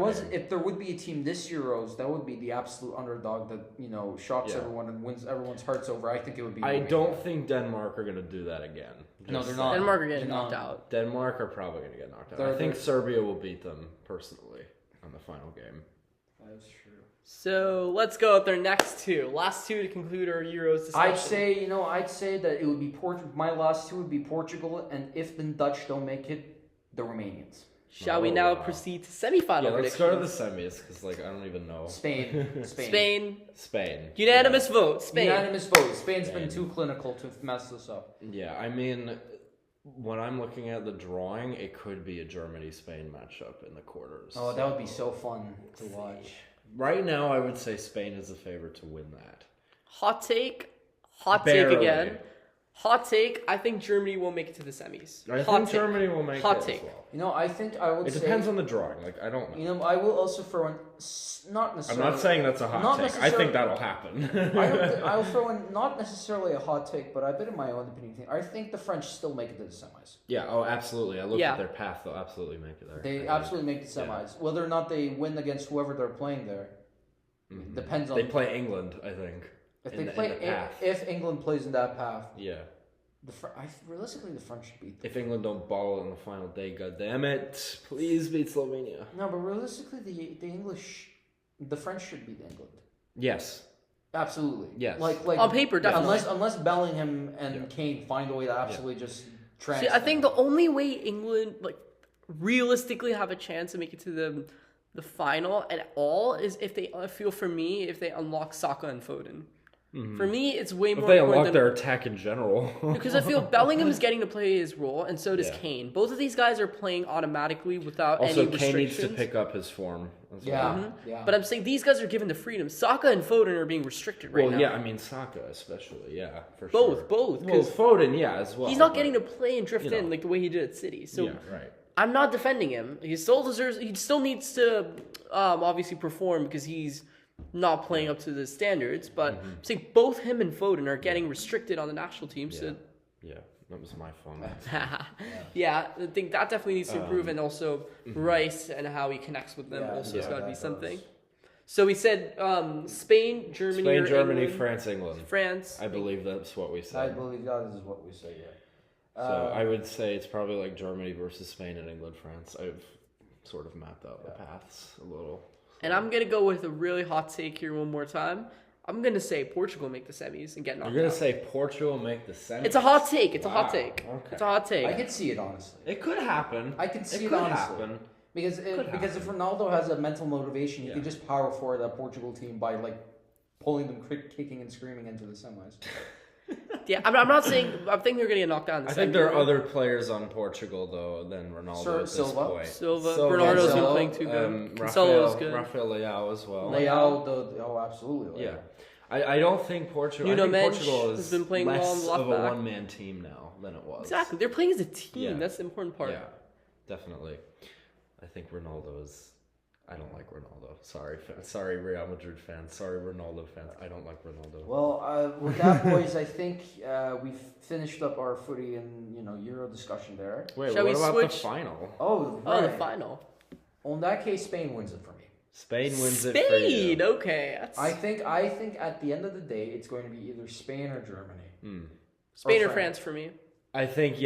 would be a team this Euros, that would be the absolute underdog that shocks everyone and wins everyone's hearts over. I think it would be. I don't think Denmark are going to do that again. No, they're not. Denmark are getting knocked out. Denmark are probably going to get knocked out. I think Serbia will beat them personally on the final game. That's true. So let's go with their next 2. Last 2 to conclude our Euros discussion. I'd say that it would be my last 2 would be Portugal, and if the Dutch don't make it, the Romanians. Shall we now proceed to semifinal predictions? Let's go to the semis, because I don't even know. Spain. Unanimous vote. Spain. Unanimous vote. Spain's been too clinical to mess this up. Yeah, I mean, when I'm looking at the drawing, it could be a Germany-Spain matchup in the quarters. Oh, that would be so fun to watch. Right now, I would say Spain is the favorite to win that. Hot take Barely. again. Hot take, I think Germany will make it to the semis. I think Germany will make it as well. You know, I think I would say... It depends on the drawing. Like, I don't know. You know, I will also throw in... Not necessarily... I'm not saying that's a hot take. I think that'll happen. I'll throw in not necessarily a hot take, but a bit of my own opinion. I think the French still make it to the semis. Yeah, oh, absolutely. I looked at their path. They'll absolutely make it there. They absolutely make the semis. Yeah. Whether or not they win against whoever they're playing there depends on... They play England, I think. If England plays in that path... Yeah. Realistically, the French should beat them. If England don't ball in the final day, goddammit, please beat Slovenia. No, but realistically, the French should beat England. Yes. Absolutely. Yes. Like on paper, definitely. Unless Bellingham and Kane find a way to absolutely just transfer. See, I think the only way England realistically have a chance to make it to the final at all is if they unlock Saka and Foden. Mm-hmm. For me, it's way more important. If they unlock their attack in general. Because I feel Bellingham's getting to play his role, and so does Kane. Both of these guys are playing automatically without any restrictions. Also, Kane needs to pick up his form as well. Mm-hmm. Yeah. But I'm saying these guys are given the freedom. Saka and Foden are being restricted right now. Well, yeah, I mean, Saka especially, for sure. Both. Well, Foden, as well. He's not getting to play and drift in like the way he did at City. So right. I'm not defending him. He still needs to obviously perform because he's not playing up to the standards, but I'm saying both him and Foden are getting restricted on the national team. So that was my phone. I think that definitely needs to improve, and also Rice and how he connects with them also has got to be something. So we said Spain, Germany, England. France, England. France. I believe that's what we said. I believe that is what we say. Yeah. So I would say it's probably like Germany versus Spain and England, France. I've sort of mapped out the paths a little. And I'm going to go with a really hot take here one more time. I'm going to say Portugal make the semis and get knocked out. You're going to say Portugal make the semis? It's a hot take. It's a hot take. Okay. It's a hot take. I can see it, honestly. It could happen. I can see it honestly. Happen. Because if Ronaldo has a mental motivation, he can just power forward that Portugal team by pulling them kicking and screaming into the semis. Yeah, I'm not saying... I think they're going to get knocked down in the I think there are other players on Portugal, though, than Ronaldo at this point. Silva. Bernardo's been playing too good. Cancelo's good. Rafael Leao as well. Absolutely. Yeah. I don't think Portugal... Nuno Portugal has been playing less of a one-man team now than it was. Exactly. They're playing as a team. Yeah. That's the important part. Yeah, definitely. I think Ronaldo is... I don't like Ronaldo. Sorry, Real Madrid fans. Sorry, Ronaldo fans. I don't like Ronaldo. Well, with that, boys, I think we've finished up our footy and Euro discussion there. Wait, what about the final? The final. Well, in that case, Spain wins it for me. Spain wins it for you. Okay. I think at the end of the day, it's going to be either Spain or Germany. Spain or France for me. I think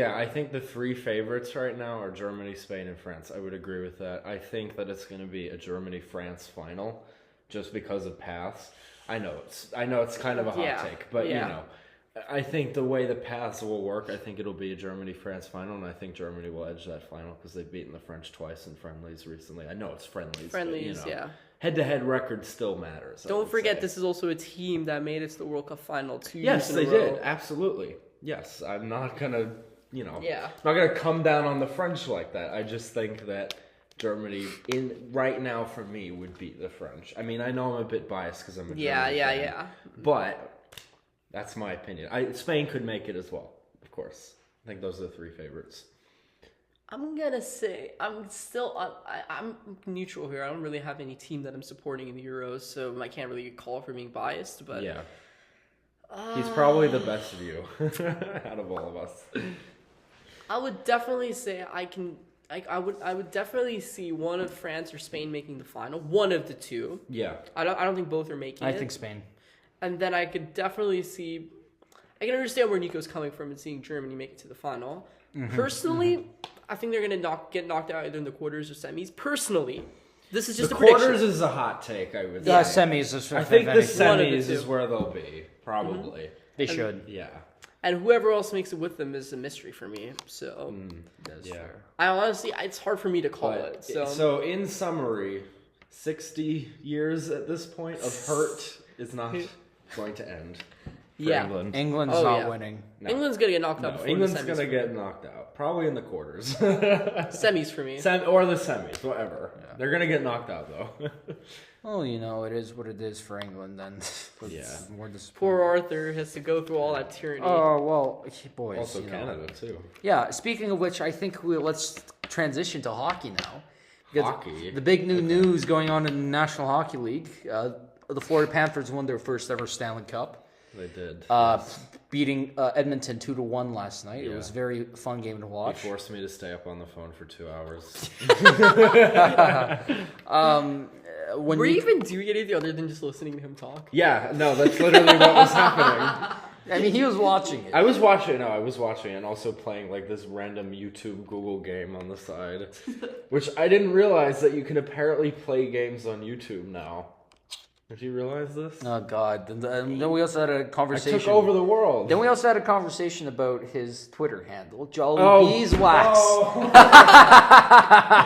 the three favorites right now are Germany, Spain, and France. I would agree with that. I think that it's going to be a Germany-France final just because of paths. I know it's kind of a hot take, but I think the way the paths will work, I think it'll be a Germany-France final, and I think Germany will edge that final because they've beaten the French twice in friendlies recently. I know it's friendlies, but, head-to-head record still matters. Don't forget, this is also a team that made it to the World Cup final 2 years Yes, in they a row. did. Absolutely. Yes, I'm not gonna, not gonna come down on the French like that. I just think that Germany, right now for me, would beat the French. I mean, I know I'm a bit biased because I'm a German fan, but that's my opinion. Spain could make it as well, of course. I think those are the three favorites. I'm gonna say I'm neutral here. I don't really have any team that I'm supporting in the Euros, so I can't really call for being biased. But he's probably the best of you out of all of us. I would definitely say I would definitely see one of France or Spain making the final. One of the two. Yeah. I don't think both are making it. I think Spain. And then I could definitely see. I can understand where Nico's coming from and seeing Germany make it to the final. Mm-hmm. Personally, I think they're gonna get knocked out either in the quarters or semis. Personally. This is just a prediction. The quarters is a hot take, I would say. Yeah, semis is I think the semis is where they'll be, probably. Mm-hmm. They should. Yeah. And whoever else makes it with them is a mystery for me. So, that's fair. I honestly, it's hard for me to call it. So, in summary, 60 years at this point of hurt is not going to end. Yeah. England. England's Oh, not yeah. winning. No. England's gonna get knocked out. No, Before England's the semis gonna for get me. knocked out, probably in the quarters. Semis for me. Or the semis, whatever. Yeah. They're gonna get knocked out though. Well, it is what it is for England. Then. Yeah. More disappointing. Poor Arthur has to go through all that tyranny. Oh well, boys. Also Canada too. Yeah. Speaking of which, I think let's transition to hockey now. Because Hockey. The big new news going on in the National Hockey League. The Florida Panthers won their first ever Stanley Cup. They did. Beating Edmonton 2-1 last night. Yeah. It was a very fun game to watch. He forced me to stay up on the phone for 2 hours. Were you even doing anything other than just listening to him talk? Yeah, no, that's literally what was happening. I mean, he was watching it. I was watching and also playing like this random YouTube Google game on the side. Which I didn't realize that you can apparently play games on YouTube now. Did you realize this? Oh God! Then we also had a I conversation. took over the world. Then we also had a conversation about his Twitter handle, Jolly Oh, Beeswax. oh.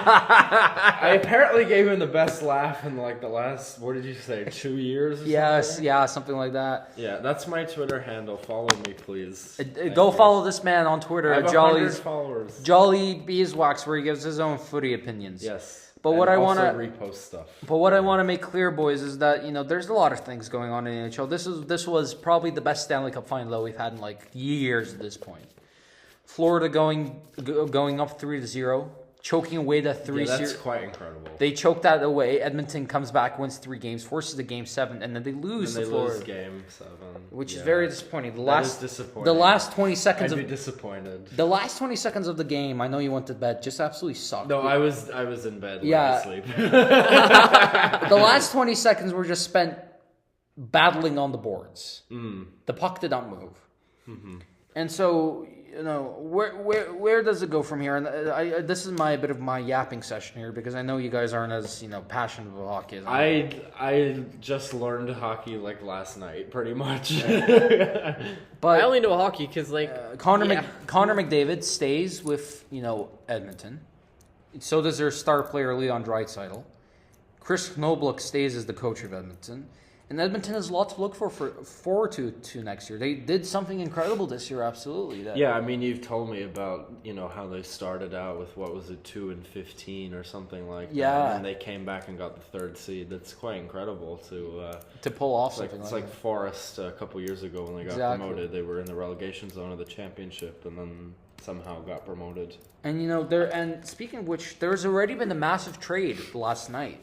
I apparently gave him the best laugh in like the last, what did you say, 2 years or Yes, something? yeah, something like that. Yeah, that's my Twitter handle. Follow me, please. Go follow this man on Twitter I have at 100 followers. Jolly Beeswax, where he gives his own footy opinions. Yes. But what I also wanna- repost stuff. But what I want to make clear, boys, is that there's a lot of things going on in the NHL. This was probably the best Stanley Cup final that we've had in like years at this point. Florida going up 3-0, choking away that 3. Yeah, that's quite incredible. They choked that away. Edmonton comes back, wins 3 games, forces a game 7, and then they lose And to they Florida, lose game 7. which is Yeah. very disappointing. That is disappointing. The last 20 seconds I'd of be disappointed. the last 20 seconds of the game, I know you went to bed, just absolutely sucked. No, I was in bed. Yeah. Asleep. The last 20 seconds were just spent battling on the boards. The puck did not move. And so, where does it go from here? And this is a bit of my yapping session here, because I know you guys aren't as passionate about hockey as I am. I just learned hockey like last night, pretty much. But I only know hockey because Connor McDavid stays with Edmonton. So does their star player Leon Draisaitl. Chris Knoblauch stays as the coach of Edmonton. And Edmonton has a lot to look forward to next year. They did something incredible this year, absolutely. Yeah, I mean, you've told me about how they started out with 2-15 or something like that. Yeah. And they came back and got the 3rd seed. That's quite incredible to pull off it's like, something it's like like that. Forest a couple years ago when they got Exactly. promoted. They were in the relegation zone of the championship and then somehow got promoted. And and speaking of which, there's already been a massive trade last night.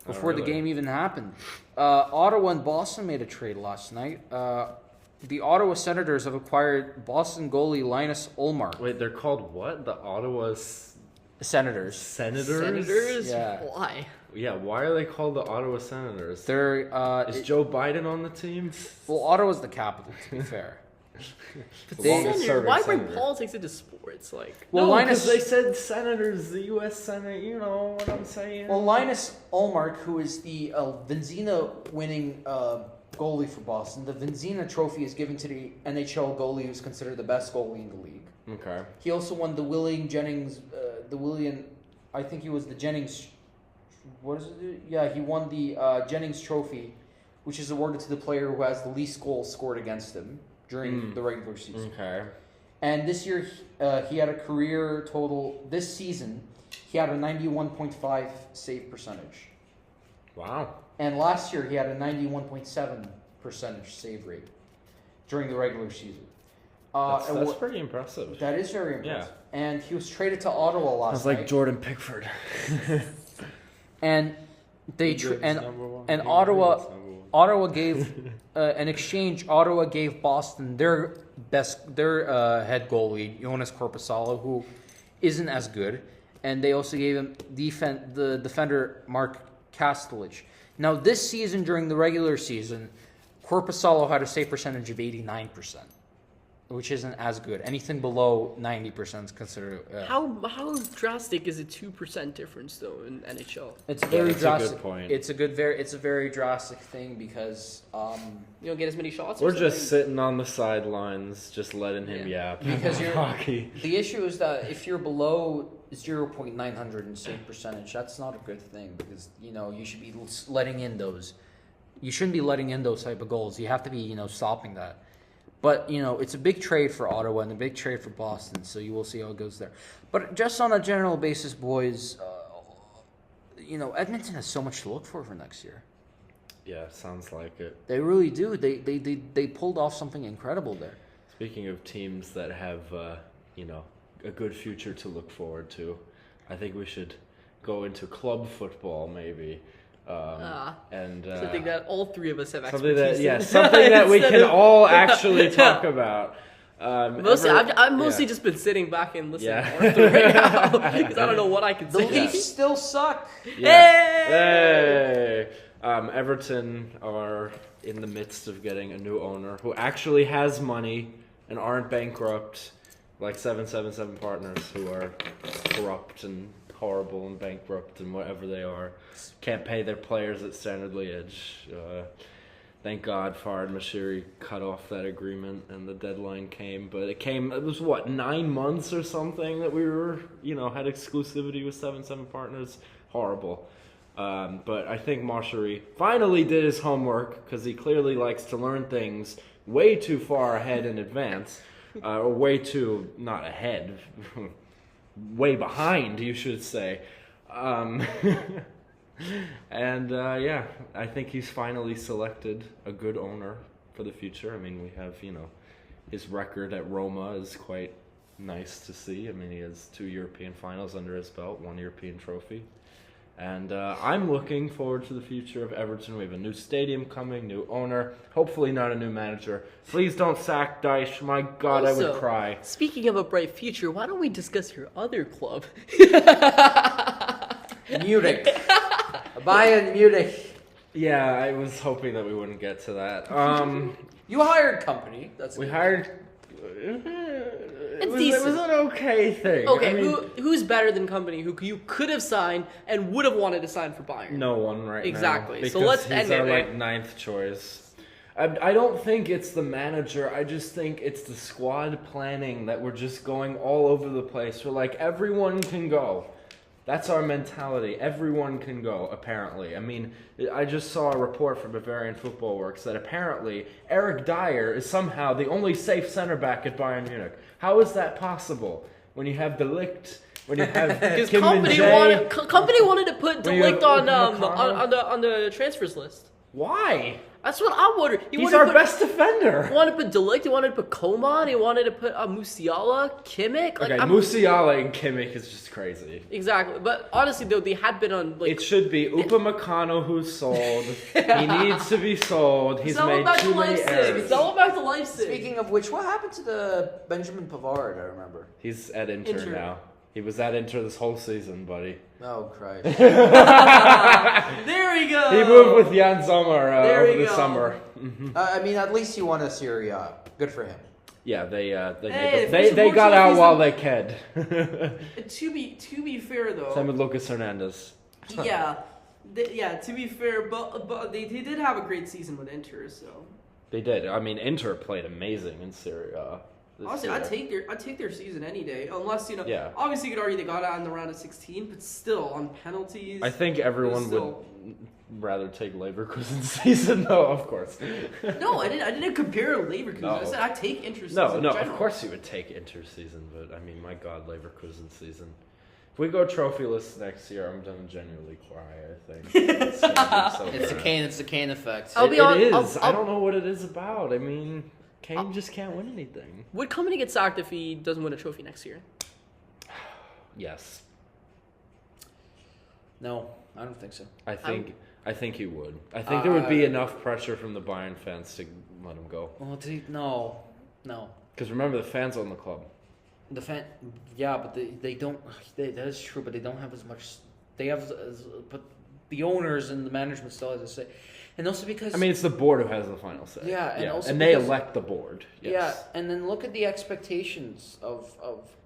Before the really? game even happened. Ottawa and Boston made a trade last night. The Ottawa Senators have acquired Boston goalie Linus Ullmark. Wait, they're called what? The Ottawa Senators. Senators? Yeah. Why? Yeah, why are they called the Ottawa Senators? They're Is Joe Biden on the team? well, Ottawa's the capital, to be fair. The longest serving Why bring senator. politics into sports? Well, No, Linus, because they said senators, the U.S. Senate, you know what I'm saying? well, Linus Ullmark, who is the Vezina winning goalie for Boston. The Vezina trophy is given to the NHL goalie who's considered the best goalie in the league. Okay. He also won the I think he was the Jennings, what is it? Yeah, he won the Jennings trophy, which is awarded to the player who has the least goals scored against him during the regular season. Okay. And this year, he had a career total, this season, he had a 91.5 save percentage. Wow. And last year, he had a 91.7% save rate during the regular season. That's pretty impressive. That is very impressive. Yeah. And he was traded to Ottawa last night. Jordan Pickford. And they and Ottawa gave an exchange. Ottawa gave Boston their head goalie Jonas Korpisalo, who isn't as good, and they also gave him the defender Mark Kastelich. Now this season, during the regular season, Korpisalo had a save percentage of 89%. Which isn't as good. Anything below 90% is considered. How drastic is a 2% difference though in NHL? It's a very drastic. A good point. It's a very drastic thing because you don't get as many shots. We're just sitting on the sidelines, just letting him yap. Because you're hockey. The issue is that if you're below 0.900 in save percentage, that's not a good thing because you should be letting in those. You shouldn't be letting in those type of goals. You have to be stopping that. But, it's a big trade for Ottawa and a big trade for Boston, so you will see how it goes there. But just on a general basis, boys, Edmonton has so much to look for next year. Yeah, sounds like it. They really do. They pulled off something incredible there. Speaking of teams that have, a good future to look forward to, I think we should go into club football maybe. And I think that all three of us have something expertise. something that we can all actually talk about. I've mostly just been sitting back and listening to Arthur right now because I don't know what I can say. The Leafs still suck. Hey! Everton are in the midst of getting a new owner who actually has money and aren't bankrupt like 777 partners who are corrupt and horrible and bankrupt and whatever they are. Can't pay their players at Standard Liège. Thank God Farhad Mashiri cut off that agreement and the deadline came. But it was 9 months or something that we were, had exclusivity with 777 partners. Horrible. But I think Mashiri finally did his homework because he clearly likes to learn things way too far ahead in advance. Or way too, not ahead, way behind, you should say. And I think he's finally selected a good owner for the future. I mean, we have, his record at Roma is quite nice to see. I mean, he has 2 European finals under his belt, 1 European trophy. And I'm looking forward to the future of Everton. We have a new stadium coming, new owner, hopefully not a new manager. Please don't sack Dyche. My God, also, I would cry. Speaking of a bright future, why don't we discuss your other club? Munich. Bayern Munich. Yeah, I was hoping that we wouldn't get to that. You hired company. We hired... It was an okay thing. Okay, I mean, who's better than company who you could have signed and would have wanted to sign for Bayern? No one now. Exactly. So let's end it. He's our 9th choice. I don't think it's the manager. I just think it's the squad planning that we're just going all over the place. We're like, everyone can go. That's our mentality. Everyone can go, apparently. I mean, I just saw a report from Bavarian Football Works that apparently Eric Dyer is somehow the only safe center back at Bayern Munich. How is that possible? When you have De Ligt, when you have Kim Min-jae, company wanted to put De Ligt on the transfers list. Why? That's what I wondered. He's our best defender. He wanted to put De Ligt, he wanted to put Coman, he wanted to put Musiala, Kimmich. Musiala and Kimmich is just crazy. Exactly. But honestly, though, they had been on... it should be Upamecano who's sold. He needs to be sold. He's made too many errors. Sell him back to Leipzig. Speaking of which, what happened to the Benjamin Pavard, I remember? He's at Inter now. He was at Inter this whole season, buddy. Oh, Christ. There we go. He moved with Jan Sommer over the summer. I mean, at least he won a Serie A. Good for him. Yeah, they got out while they could. To be fair, though. Same with Lucas Hernandez. Yeah. To be fair, but they did have a great season with Inter, so. They did. I mean, Inter played amazing in Serie A. Honestly, I'd take their season any day, unless obviously you could argue they got out in the round of 16, but still on penalties. I think everyone would rather take Leverkusen's season, though. Of course. No, I didn't compare Leverkusen. No. I said I'd take Inter season. No, of course you would take Inter season, but I mean, my God, Leverkusen season. If we go trophyless next year, I'm gonna genuinely cry. I think it's the Kane effect. It is. I don't know what it is about. I mean. Kane just can't win anything. Would Company get sacked if he doesn't win a trophy next year? Yes. No, I don't think so. I think he would. I think there would be enough pressure from the Bayern fans to let him go. Well, no. Because remember, the fans own the club. But they don't. That is true, but they don't have as much. They have, but the owners and the management still has to say. And also because... I mean, it's the board who has the final say. Yeah, also and they elect the board. Yes. Yeah, and then look at the expectations of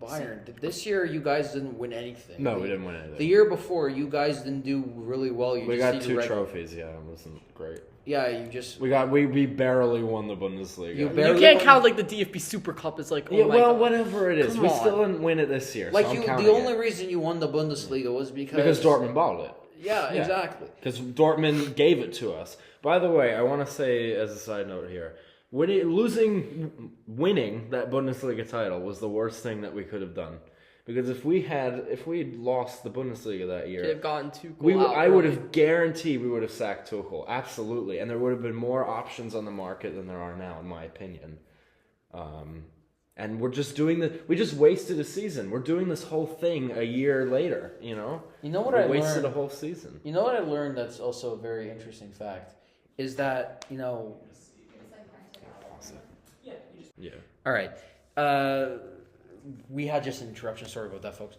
Bayern. This year, you guys didn't win anything. No, we didn't win anything. The year before, you guys didn't do really well. We got 2 trophies, it wasn't great. Yeah, you just... We barely won the Bundesliga. You can't count, the DFB Super Cup as God. Whatever it is. We still didn't win it this year, the only reason you won the Bundesliga was because Dortmund bought it. Yeah, exactly. Because Dortmund gave it to us. By the way, I want to say as a side note here, Winning that Bundesliga title was the worst thing that we could have done. Because if we'd lost the Bundesliga that year, could have gotten Tuchel I would have guaranteed we would have sacked Tuchel, absolutely, and there would have been more options on the market than there are now, in my opinion. And we're just we just wasted a season. We're doing this whole thing a year later, You know what I wasted learned? a whole season. You know what I learned? That's also a very interesting fact. Is that Yeah. All right. We had just an interruption. Sorry about that, folks.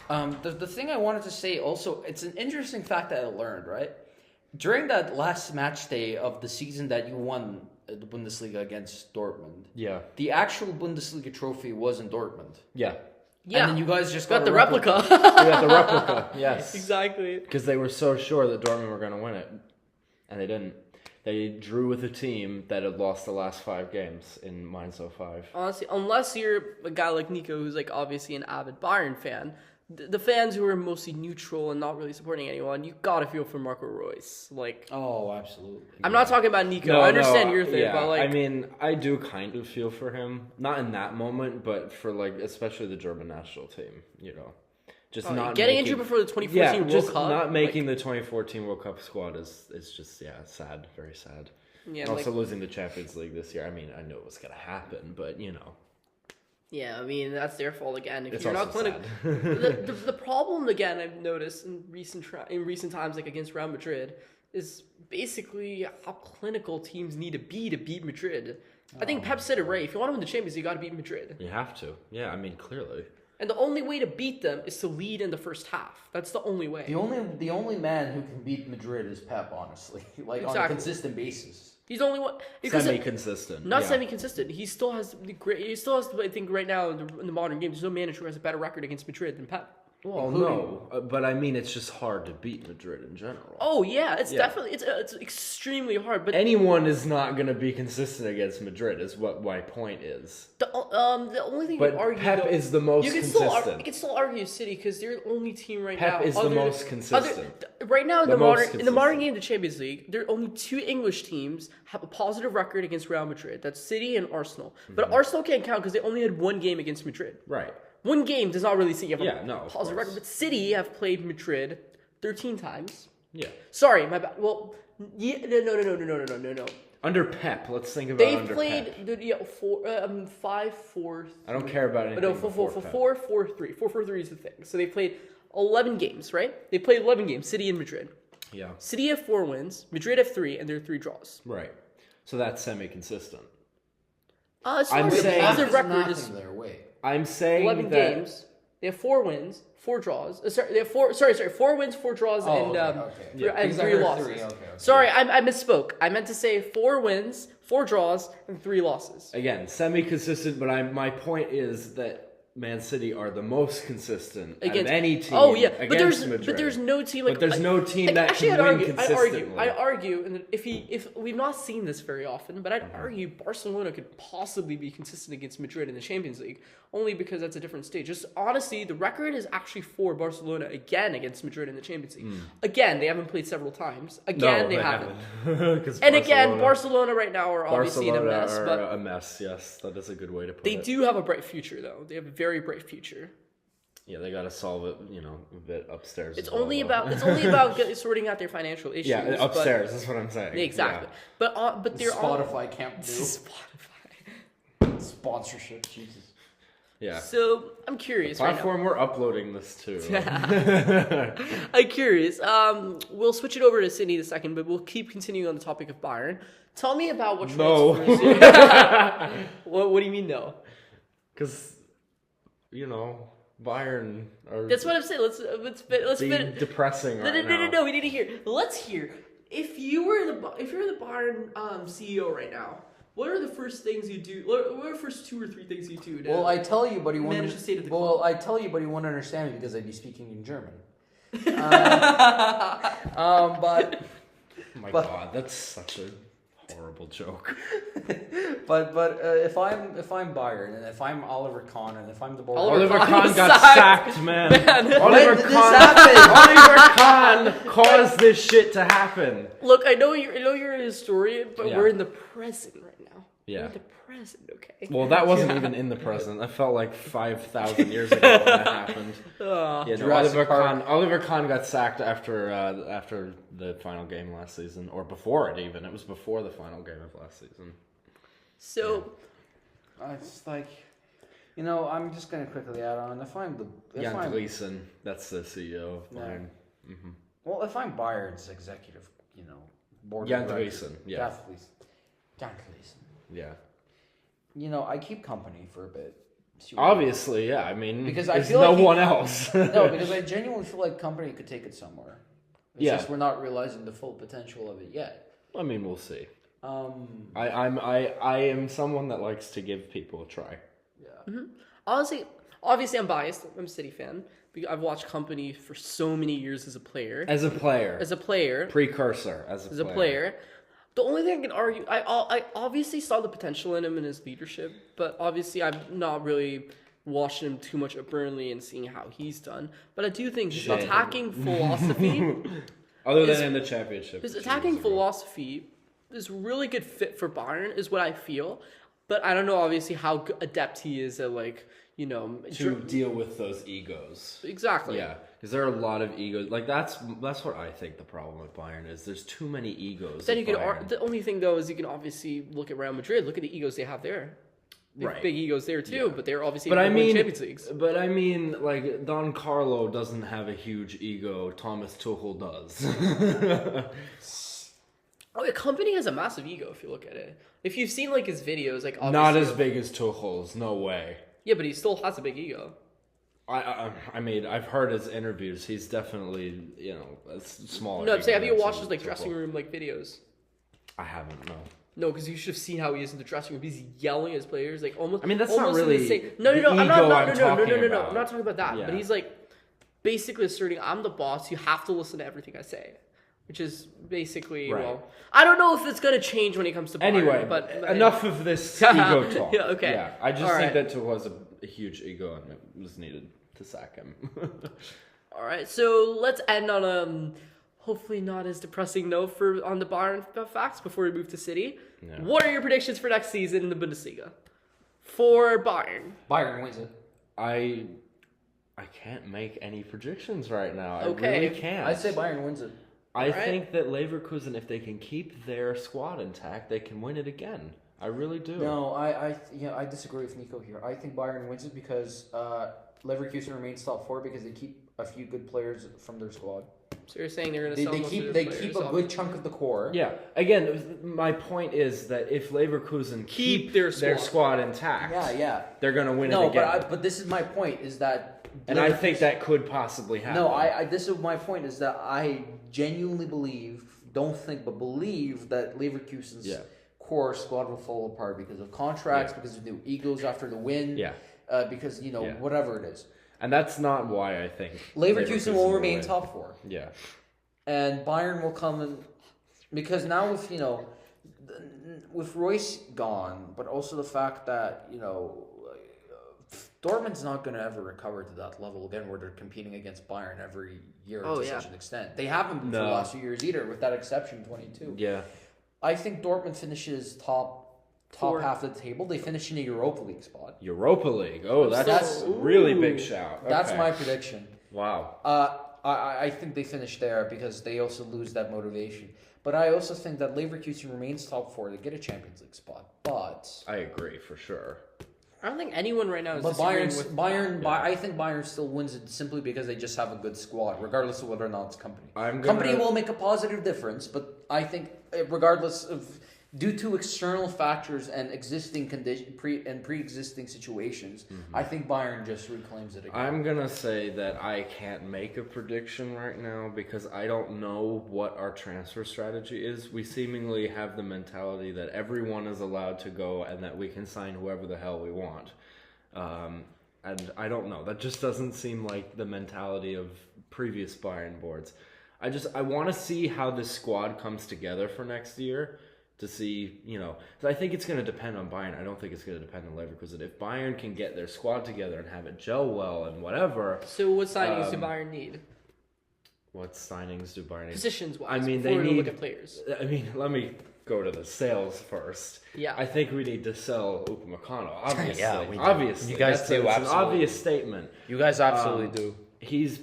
The thing I wanted to say also, it's an interesting fact that I learned, right? During that last match day of the season that you won the Bundesliga against Dortmund, the actual Bundesliga trophy was in Dortmund. Yeah. Yeah. And then you guys just got the replica. We got the replica, yes. Exactly. Because they were so sure that Dortmund were going to win it. And they didn't. They drew with a team that had lost the last 5 games in Mainz 05. Honestly, unless you're a guy like Nico, who's like obviously an avid Bayern fan, the fans who are mostly neutral and not really supporting anyone, you gotta feel for Marco Reus. Like, oh, absolutely. I'm not talking about Nico. I understand your thing, but like, I mean, I do kind of feel for him, not in that moment, but for like especially the German national team. Just not getting injured before the 2014 World Cup. Not making the 2014 World Cup squad is just sad, very sad. Yeah, and also losing the Champions League this year. I mean, I know it was gonna happen, but Yeah, I mean that's their fault again. If it's you're not also clinical, the problem again I've noticed in recent times, like against Real Madrid, is basically how clinical teams need to beat Madrid. I think Pep said it right. If you want to win the Champions, you got to beat Madrid. You have to. Yeah, I mean clearly. And the only way to beat them is to lead in the first half. That's the only way. The only man who can beat Madrid is Pep, honestly. On a consistent basis. He's the only one. Semi-consistent. Not semi-consistent. He still has, I think, right now in the modern game, there's no manager who has a better record against Madrid than Pep. Well, no, but I mean, it's just hard to beat Madrid in general. Oh yeah, definitely it's extremely hard. But anyone is not going to be consistent against Madrid. Is what my point is. The only thing you can argue, Pep is the most consistent. You can still argue City because they're the only team right now. Pep is the most consistent. Right now in the modern game, the Champions League, there are only 2 English teams have a positive record against Real Madrid. That's City and Arsenal. But Arsenal can't count because they only had 1 game against Madrid. Right. 1 game does not really see you have a positive course. record, but City have played Madrid 13 times. Yeah. Sorry, my bad. Well, no. Under Pep, let's think about They've played 5-4. I don't care about anything. No, 4-4-3. 4-4-3 is the thing. So they played 11 games, right? They played 11 games. City and Madrid. Yeah. City have 4 wins. Madrid have 3, and there are 3 draws. Right. So that's semi-consistent. I'm saying positive record is their way. I'm saying 11 games. They have 4 wins, 4 draws. They have 4 wins, 4 draws, and 3 losses. Okay. Sorry, I misspoke. I meant to say 4 wins, 4 draws, and 3 losses. Again, semi-consistent, but my point is that Man City are the most consistent out of any team. Oh yeah, against Madrid. But there's no team like. But there's no team that actually, can win consistently. I'd argue, and if we've not seen this very often, but I'd argue Barcelona could possibly be consistent against Madrid in the Champions League, only because that's a different stage. Just honestly, the record is actually for Barcelona again against Madrid in the Champions League. Again, they haven't played several times. Again, they haven't. And again, Barcelona right now are obviously in a mess. But a mess. Yes, that is a good way to put it. They do have a bright future, though. They have a very bright future. Yeah, they got to solve it, a bit upstairs. It's only about sorting out their financial issues. Yeah, upstairs. That's what I'm saying. Exactly. Yeah. But they're Spotify can't do Spotify sponsorship. Jesus. Yeah. So I'm curious. Platform we're uploading this to. I'm curious. We'll switch it over to Sydney in a second, but we'll keep continuing on the topic of Bayern. Tell me about what transfers. No. What do you mean no? Because Bayern are. That's what I'm saying. Let's depressing right now. No. We need to hear. Let's hear. If you're the Bayern CEO right now, what are the first things you do? What are the first 2 or 3 things you do? Well, I tell you, but he won't. Manage the state of the club. Well, I tell you, but he won't understand me because I'd be speaking in German. But. Oh my God, that's such a horrible joke. but if I'm Bayern and if I'm Oliver Kahn and if I'm the board, Oliver Kahn got sacked, man. Oliver Kahn caused this shit to happen. Look, I know you're a historian, but we're in the present right now. Yeah. In the present, okay. Well, that wasn't even in the present. That felt like 5,000 years ago when that happened. Yeah, no, Oliver Kahn got sacked after the final game last season, or before it even. It was before the final game of last season. So, it's like, I'm just gonna quickly add on. Jan Gleason, that's the CEO of Bayern. Yeah. Mm-hmm. Well, if I'm Bayern's executive, board. Jan Gleason, yeah. Jan Gleason. Yeah. I keep company for a bit. Obviously, yeah. I mean, because there's no one else. No, because I genuinely feel like company could take it somewhere. It's just we're not realizing the full potential of it yet. I mean, we'll see. I am someone that likes to give people a try. Yeah. Mm-hmm. Obviously, I'm biased. I'm a City fan. I've watched company for so many years as a player. Precursor. As a player. The only thing I can argue, I obviously saw the potential in him and his leadership, but obviously I'm not really watching him too much at Burnley and seeing how he's done. But I do think his attacking philosophy, other than in the championship, his attacking philosophy is really good fit for Bayern, is what I feel. But I don't know, obviously, how adept he is at to deal with those egos. Exactly. Yeah, because there are a lot of egos. Like that's what I think the problem with Bayern is. There's too many egos. Then the only thing though is you can obviously look at Real Madrid. Look at the egos they have there. They have big egos there too, but they're obviously Champions Leagues. But I mean, like Don Carlo doesn't have a huge ego. Thomas Tuchel does. Oh, company has a massive ego if you look at it. If you've seen his videos, not as big as Tuchel's. No way. Yeah, but he still has a big ego. I mean, I've heard his interviews. He's definitely, a smaller. No, I'm saying, have you watched his dressing room videos? I haven't. No. No, because you should have seen how he is in the dressing room. He's yelling at his players, almost. I mean, that's almost not really. The same. No. I'm not talking about that. Yeah. But he's basically asserting, "I'm the boss. You have to listen to everything I say." Which is basically, I don't know if it's going to change when it comes to Bayern. Anyway, but enough of this ego talk. Yeah, okay. Yeah, I just think that Tuchel has a huge ego and it was needed to sack him. All right, so let's end on a hopefully not as depressing note on the Bayern facts before we move to City. Yeah. What are your predictions for next season in the Bundesliga? For Bayern. Bayern wins it. I can't make any predictions right now. I really can't. I'd say Bayern wins it. I think that Leverkusen, if they can keep their squad intact, they can win it again. I really do. No, I disagree with Nico here. I think Bayern wins it because Leverkusen remains top 4 because they keep a few good players from their squad. So you're saying they're going to sell most of their players? They keep a good chunk of the core. Yeah. Again, my point is that if Leverkusen keep their squad intact, they're going to win it again. No, but this is my point: is that. And I think that could possibly happen. No, this is my point: is that I genuinely believe that Leverkusen's core squad will fall apart because of contracts, because of new egos after the win, because whatever it is. And that's not why I think Leverkusen will remain top 4. Yeah, and Bayern will come in because now with Royce gone, but also the fact that Dortmund's not going to ever recover to that level again where they're competing against Bayern every year to such an extent. They haven't been for the last few years either, with that exception, 22. Yeah. I think Dortmund finishes top half of the table. They finish in a Europa League spot. Europa League. Oh, that's a really big shout. Okay. That's my prediction. Wow. I think they finish there because they also lose that motivation. But I also think that Leverkusen remains top 4 to get a Champions League spot. But I agree for sure. I don't think anyone right now is disagreeing with Bayern. I think Bayern still wins it simply because they just have a good squad, regardless of whether or not it's company. Company will make a positive difference, but I think regardless of due to external factors and existing pre-existing situations, I think Bayern just reclaims it again. I'm gonna say that I can't make a prediction right now because I don't know what our transfer strategy is. We seemingly have the mentality that everyone is allowed to go and that we can sign whoever the hell we want. And I don't know. That just doesn't seem like the mentality of previous Bayern boards. I want to see how this squad comes together for next year. To see, I think it's going to depend on Bayern. I don't think it's going to depend on Leverkusen. If Bayern can get their squad together and have it gel well and whatever. So what signings do Bayern need? What signings do Bayern need? Positions-wise. I mean, they need look at players. I mean, let me go to the sales first. Yeah. I think we need to sell Upamecano. Obviously, Yeah, we do. obviously, You guys do, It's an absolutely. obvious statement. You guys absolutely do. He's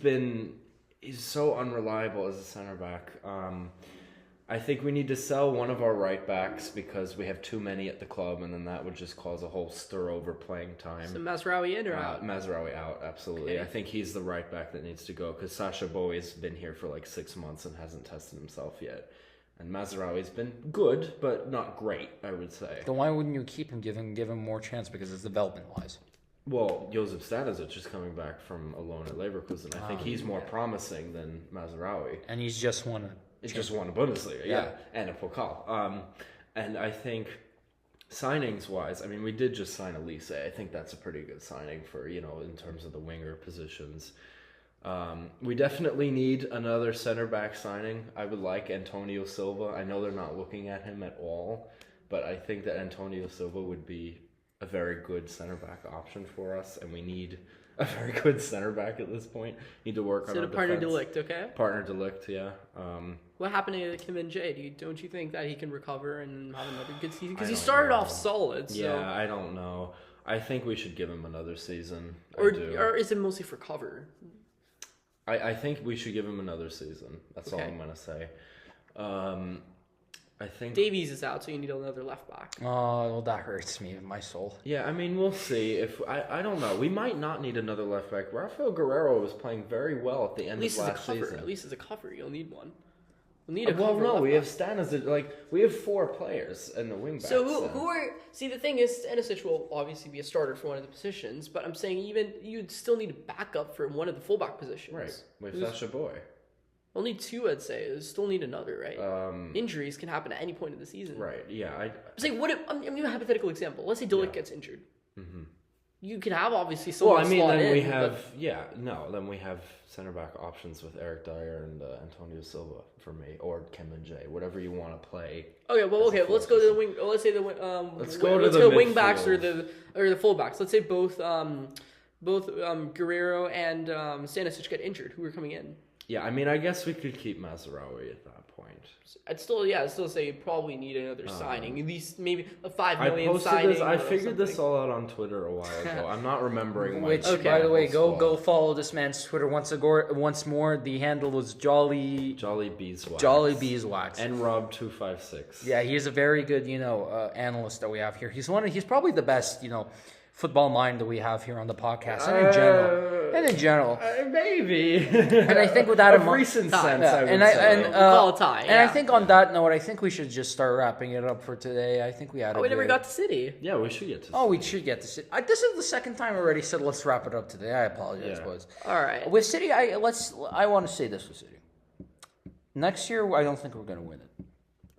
so unreliable as a center back. I think we need to sell one of our right backs because we have too many at the club, and then that would just cause a whole stir over playing time. So Mazraoui in or out? Mazraoui out, absolutely. Okay. I think he's the right back that needs to go because Sasha Bowie's been here for like 6 months and hasn't tested himself yet. And Mazraoui's been good, but not great, I would say. Then why wouldn't you keep him, give him more chance because it's development-wise? Well, Josip Stanisic is coming back from a loan at Leverkusen. I think he's more promising than Mazraoui. And he's just won a... He just won a Bundesliga, yeah, and a Pokal. And I think signings-wise, I mean, we did just sign Elise. I think that's a pretty good signing for, in terms of the winger positions. We definitely need another center-back signing. I would like Antonio Silva. I know they're not looking at him at all, but I think that Antonio Silva would be a very good center-back option for us, and we need a very good center-back at this point. Need to work on our So the partner defense. Delict, okay? Partner Delict, yeah. What happened to Kim and Jay? Don't you think that he can recover and have another good season? Because I he don't started know. off solid. So. Yeah, I don't know. I think we should give him another season. Or is it mostly for cover? I think we should give him another season. That's all Okay. I'm going to say. I think... Davies is out, so you need another left back. Oh, well, that hurts me in my soul. Yeah, I mean, we'll see. If I don't know. We might not need another left back. Rafael Guerrero was playing very well at the end of last season. At least as a cover, you'll need one. We'll need a cover. Well, no, left we back. have Stanisic. We have 4 players in the wing backs. So who are... See, the thing is, Stanisic will obviously be a starter for one of the positions, but I'm saying even you'd still need a backup for one of the fullback positions. Right, with Sasha Boy. We'll need 2, I'd say. You still need another, right? Injuries can happen at any point in the season. Right, yeah. I'm saying, what if... I'm giving a hypothetical example. Let's say Delic gets injured. Mm-hmm. You could have, obviously, someone slot then in, we have... Then we have center-back options with Eric Dyer and Antonio Silva for me, or Kim and Jay, whatever you want to play. Okay, let's go to the wing. Let's say the wing. Let's go wing backs or midfield. the full backs. Let's say both Guerrero and Stanisic get injured. Who are coming in? Yeah, I mean, I guess we could keep Mazraoui at that point. I'd still say you probably need another signing. At least maybe a $5 million signing. I figured this all out on Twitter a while ago. I'm not remembering Which, by the way, go follow this man's Twitter once more. The handle was Jolly Beeswax. Jolly Beeswax. And Rob256. Yeah, he's a very good, analyst that we have here. He's he's probably the best, football mind that we have here on the podcast, and in general. Maybe. And I think with that in of mind, recent Tie. sense, yeah, I would and say. We'll call it tie. And I think on that note, I think we should just start wrapping it up for today. I think we had. we never got to City. Yeah, we should get to. Oh, we should get to City. This is the second time I already said let's wrap it up today. I apologize, Yeah. boys. All right. With City, I want to say this with City. Next year, I don't think we're going to win it.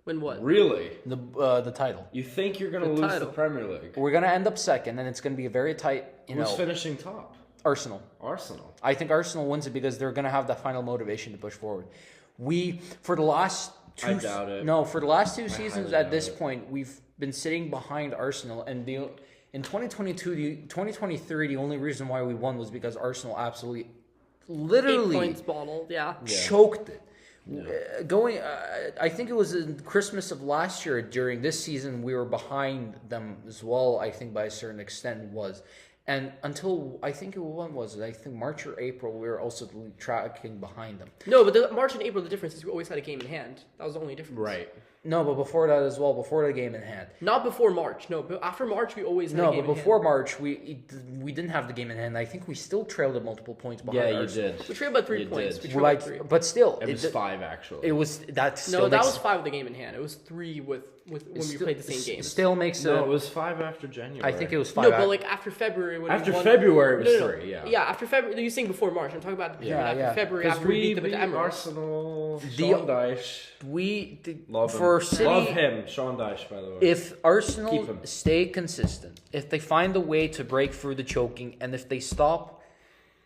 Win what? Really? The title. You think you're going to The lose title. the Premier League? We're going to end up second, and it's going to be a very tight. Who's finishing top? Arsenal. Arsenal. I think Arsenal wins it because they're going to have that final motivation to push forward. For the last two... I doubt it. No, for the last 2 seasons highly at doubt this it. point, we've been sitting behind Arsenal. And in 2023, the only reason why we won was because Arsenal absolutely, 8 literally points bottled. Yeah. choked it. I think it was in Christmas of last year. During this season, we were behind them as well. I think by a certain extent was, and until I think when was it? I think March or April, we were also tracking behind them. No, but the March and April, the difference is we always had a game in hand. That was the only difference. Right. No, but before that as well, before the game in hand. Not before March. No, but after March, we always had a No, game but in before hand. March, we didn't have the game in hand. I think we still trailed at multiple points behind. Yeah, you Arsenal. did. We trailed by 3 You points. did. We trailed by 3. But still, It was 5, actually. It was that. Still No, that makes, was 5 with the game in hand. It was 3 with when we played the same game. Still makes No, a. it was 5 after January. I think it was 5. No, but like after February. When After we won, February, it was No. 3, yeah. Yeah, after February. You're saying before March. I'm talking about the period after February, Because after we beat we them beat at the Emirates. Arsenal, Sean Dyche. Love him. For City, Love him, Sean Dyche, by the way. if Keep Arsenal him. stay consistent, if they find a way to break through the choking, and if they stop,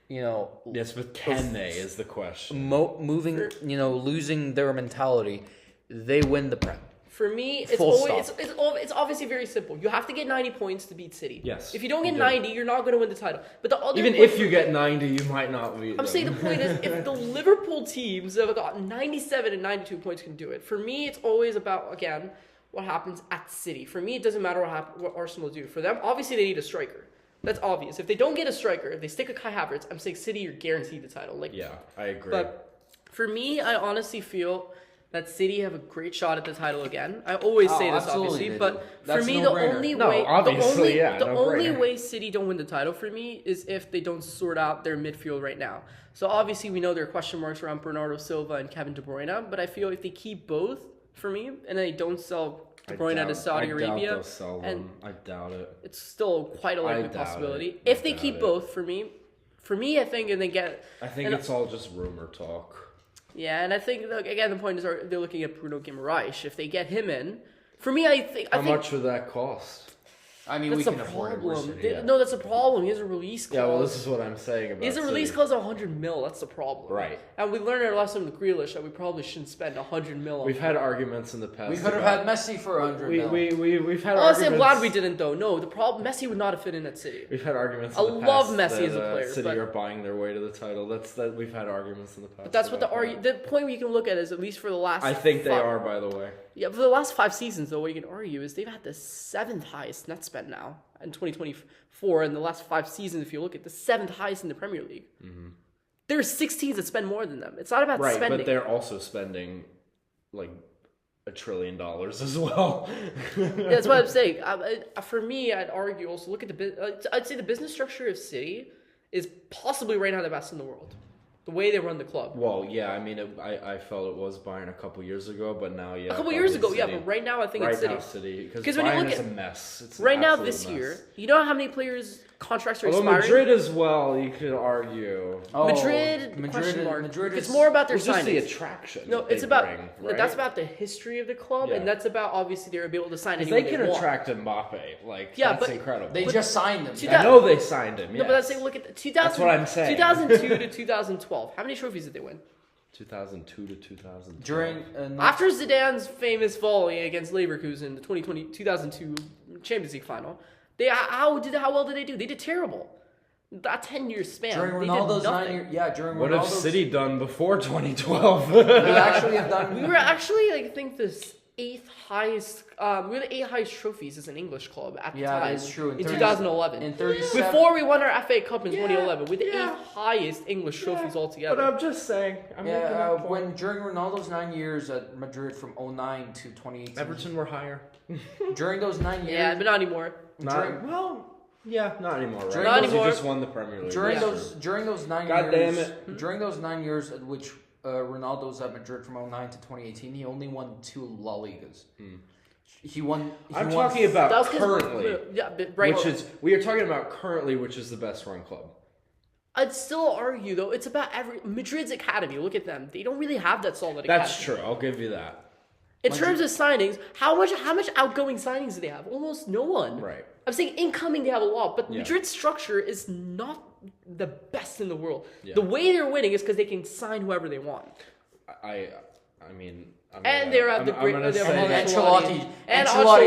Yes, but can they is the question. Mm. losing their mentality, they win the Prem. For me, it's obviously very simple. You have to get 90 points to beat City. Yes, If you don't get you do. 90, you're not going to win the title. But the other Even point if you get 90, you might not beat them. I'm saying the point is, if the Liverpool teams that have got 97 and 92 points can do it, for me, it's always about, again, what happens at City. For me, it doesn't matter what Arsenal do. For them, obviously they need a striker. That's obvious. If they don't get a striker, if they stick with Kai Havertz, I'm saying City are guaranteed the title. Yeah, I agree. But for me, I honestly feel that City have a great shot at the title again. I always say this, obviously, but for me, the only way City don't win the title for me is if they don't sort out their midfield right now. So obviously, we know there are question marks around Bernardo Silva and Kevin De Bruyne, but I feel if they keep both, for me, and they don't sell De Bruyne to Saudi Arabia, I doubt it. It's still quite a likely possibility. If they keep both, for me, I think, and they get. I think it's all just rumor talk. Yeah, and I think again the point is they're looking at Bruno Guimaraes. If they get him in, for me, I think. How much would that cost? I mean, we can afford it. No, that's a problem. He has a release clause. Yeah, well, this is what I'm saying about. He has a release clause of 100 mil. That's the problem. Right. And we learned our lesson with Grealish that we probably shouldn't spend 100 mil. We've had arguments in the past. We could have had Messi for 100 mil. We've had. Honestly, I'm glad we didn't though. No, the problem Messi would not have fit in at City. We've had arguments. I love Messi as a player. City are buying their way to the title. We've had arguments in the past. But that's what the point we can look at is at least for the last. I think they are, by the way. Yeah, for the last 5 seasons, though, what you can argue is they've had the 7th highest net spend now in 2024. In the last 5 seasons, if you look at the 7th highest in the Premier League. Mm-hmm. There are 6 teams that spend more than them. It's not about spending. Right, but they're also spending like $1 trillion as well. That's what I'm saying. For me, I'd argue also look at I'd say the business structure of City is possibly right now the best in the world. The way they run the club. Well, yeah, I mean, I felt it was Bayern a couple years ago, but now, yeah. A couple years ago, yeah, but right now I think it's City. Right now, City. Because Bayern is a mess. It's right now, this year, you know how many players' contracts are expiring? Madrid as well, you could argue. Madrid, it's more about their signings. Just the attraction. No, it's about that's about the history of the club, and that's about obviously they're able to sign anyone they can attract Mbappe. That's incredible. They just signed him. I know they signed him. No, but let's say look at that's what I'm saying. 2002 to 2012. How many trophies did they win? 2002 to 2012. During after Zidane's famous volley against Leverkusen, the 2002 Champions League final, how well did they do? They did terrible. That 10-year span. During Ronaldo's 9 years, what have City done before 2012? We actually have done. We were actually, I think, this 8th highest. We were the 8th highest trophies as an English club at the time. Yeah, that's true. In 2011. In 37. Before we won our FA Cup in 2011, with the 8th highest English trophies altogether. But I'm just saying. During Ronaldo's 9 years at Madrid from 2009 to 2018. Everton were higher. During those 9 years. Yeah, but not anymore. Not anymore. Right? Not anymore. He just won the Premier League. During those 9 years. God damn it. During those 9 years at which Ronaldo was at Madrid from 2009 to 2018, he only won 2 La Ligas. He won. I'm talking about currently. Right. We are talking about currently, which is the best run club. I'd still argue though, it's about Madrid's academy. Look at them; they don't really have that solid academy. That's true. I'll give you that. In terms of signings, how much outgoing signings do they have? Almost no one. Right. I'm saying incoming they have a lot, but Madrid's structure is not the best in the world. Yeah. The way they're winning is because they can sign whoever they want. Ancelotti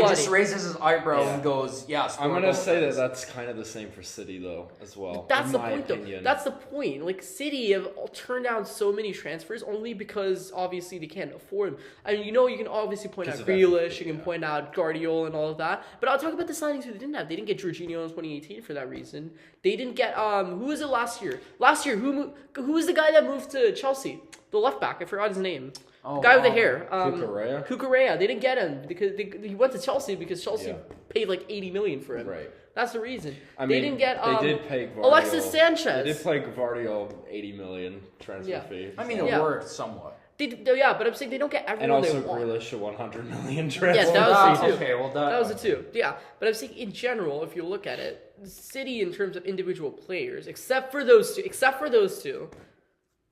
just raises his eyebrow and goes, "Yes." I'm gonna say that's kind of the same for City though as well. That's the point, though. That's the point. Like City have turned down so many transfers only because obviously they can't afford them. I mean, you can obviously point out Grealish, you can point out Guardiola and all of that. But I'll talk about the signings who they didn't have. They didn't get Jorginho in 2018 for that reason. They didn't get who was it last year? Last year, who was the guy that moved to Chelsea? The left back. I forgot his name. The guy with the hair. Cucurella. They didn't get him because he went to Chelsea because Chelsea paid like $80 million for him. Right. That's the reason. They didn't get. They did pay Gvardiol. Alexis Sanchez. They did pay Gvardiol $80 million transfer fee. I mean, it worked somewhat. But I'm saying they don't get everyone they want. And also Grealish a $100 million transfer fee. Yeah, that was it too. Okay, well that was it too. Yeah, but I'm saying in general, if you look at it, City in terms of individual players, except for those two.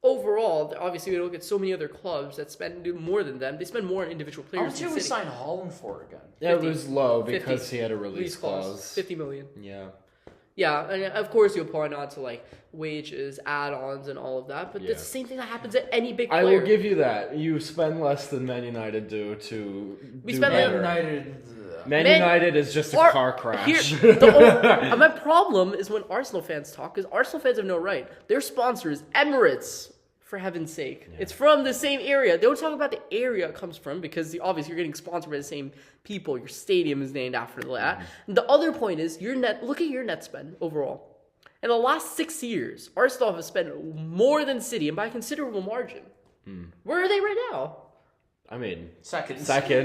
Overall, obviously, we look at so many other clubs that spend more than them. They spend more on individual players. How much did we sign Haaland for again? Yeah, it was low because he had a release clause. $50 million. Yeah. Yeah, and of course you'll point out to like wages, add-ons, and all of that. But it's the same thing that happens at any big player. I will give you that. You spend less than Man United do to. Man United is just a car crash. My problem is when Arsenal fans talk, because Arsenal fans have no right. Their sponsor is Emirates For heaven's sake. Yeah. It's from the same area. They don't talk about the area it comes from because obviously you're getting sponsored by the same people. Your stadium is named after that. Mm-hmm. The other point is look at your net spend overall. In the last 6 years, Arsenal have spent more than City and by a considerable margin. Where are they right now? I mean, second.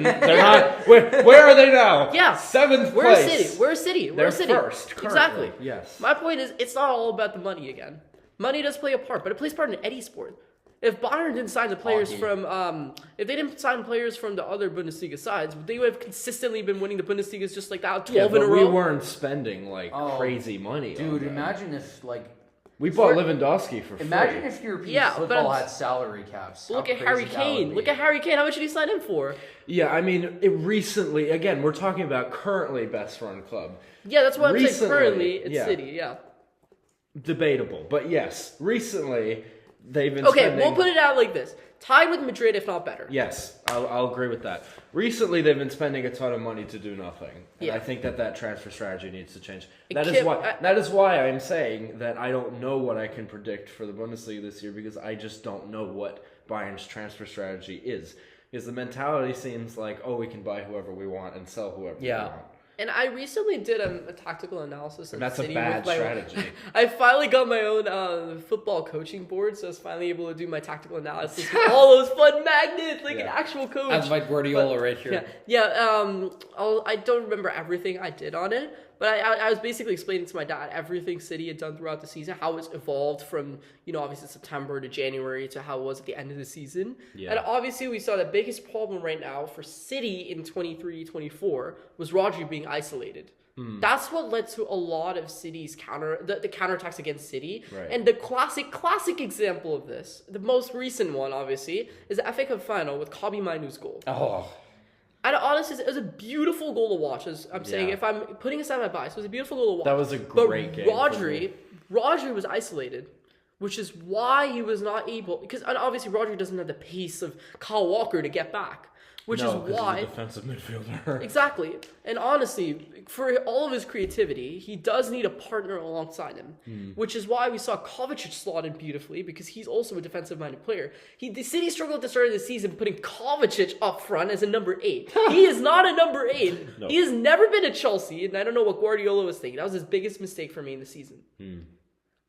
They're not. Where are they now? Yeah, 7th place. Where's City? They're City? first. Currently. Exactly. Yes. My point is, it's not all about the money again. Money does play a part, but it plays part in any sport. If Bayern didn't sign the players if they didn't sign players from the other Bundesliga sides, they would have consistently been winning the Bundesligas just like that, 12 in a row. We weren't spending crazy money. Dude, imagine if we bought Lewandowski for free. Imagine if European football had salary caps. Look at Harry Kane. Look at Harry Kane. How much did he sign him for? Yeah, I mean, recently, again, we're talking about currently best run club. Yeah, that's what I'm saying. Currently, it's City, yeah. Debatable, but yes, recently they've been spending... we'll put it out like this. Tied with Madrid, if not better. Yes, I'll agree with that. Recently, they've been spending a ton of money to do nothing. And I think that transfer strategy needs to change. That is why I'm saying that I don't know what I can predict for the Bundesliga this year because I just don't know what Bayern's transfer strategy is. Because the mentality seems like, we can buy whoever we want and sell whoever we want. And I recently did a tactical analysis of That's City. That's a bad strategy. I finally got my own football coaching board, so I was finally able to do my tactical analysis with all those fun magnets, like an actual coach. That's like Guardiola right here. I don't remember everything I did on it, but I was basically explaining to my dad everything City had done throughout the season, how it's evolved from, obviously September to January to how it was at the end of the season. Yeah. And obviously we saw the biggest problem right now for City in 23-24 was Rodri being isolated. That's what led to a lot of City's the counterattacks against City. Right. And the classic example of this, the most recent one obviously, is the FA Cup final with Kobbie Mainoo's goal. Oh. And honestly, it was a beautiful goal to watch. As I'm saying, if I'm putting aside my bias, it was a beautiful goal to watch. That was a great game. Rodri was isolated, which is why he was not able. And obviously, Rodri doesn't have the pace of Kyle Walker to get back, which is why he's a defensive midfielder. Exactly. And honestly, for all of his creativity, he does need a partner alongside him, which is why we saw Kovacic slot in beautifully because he's also a defensive-minded player. The City struggled at the start of the season putting Kovacic up front as a number 8. He is not a number 8. No. He has never been at Chelsea, and I don't know what Guardiola was thinking. That was his biggest mistake for me in the season.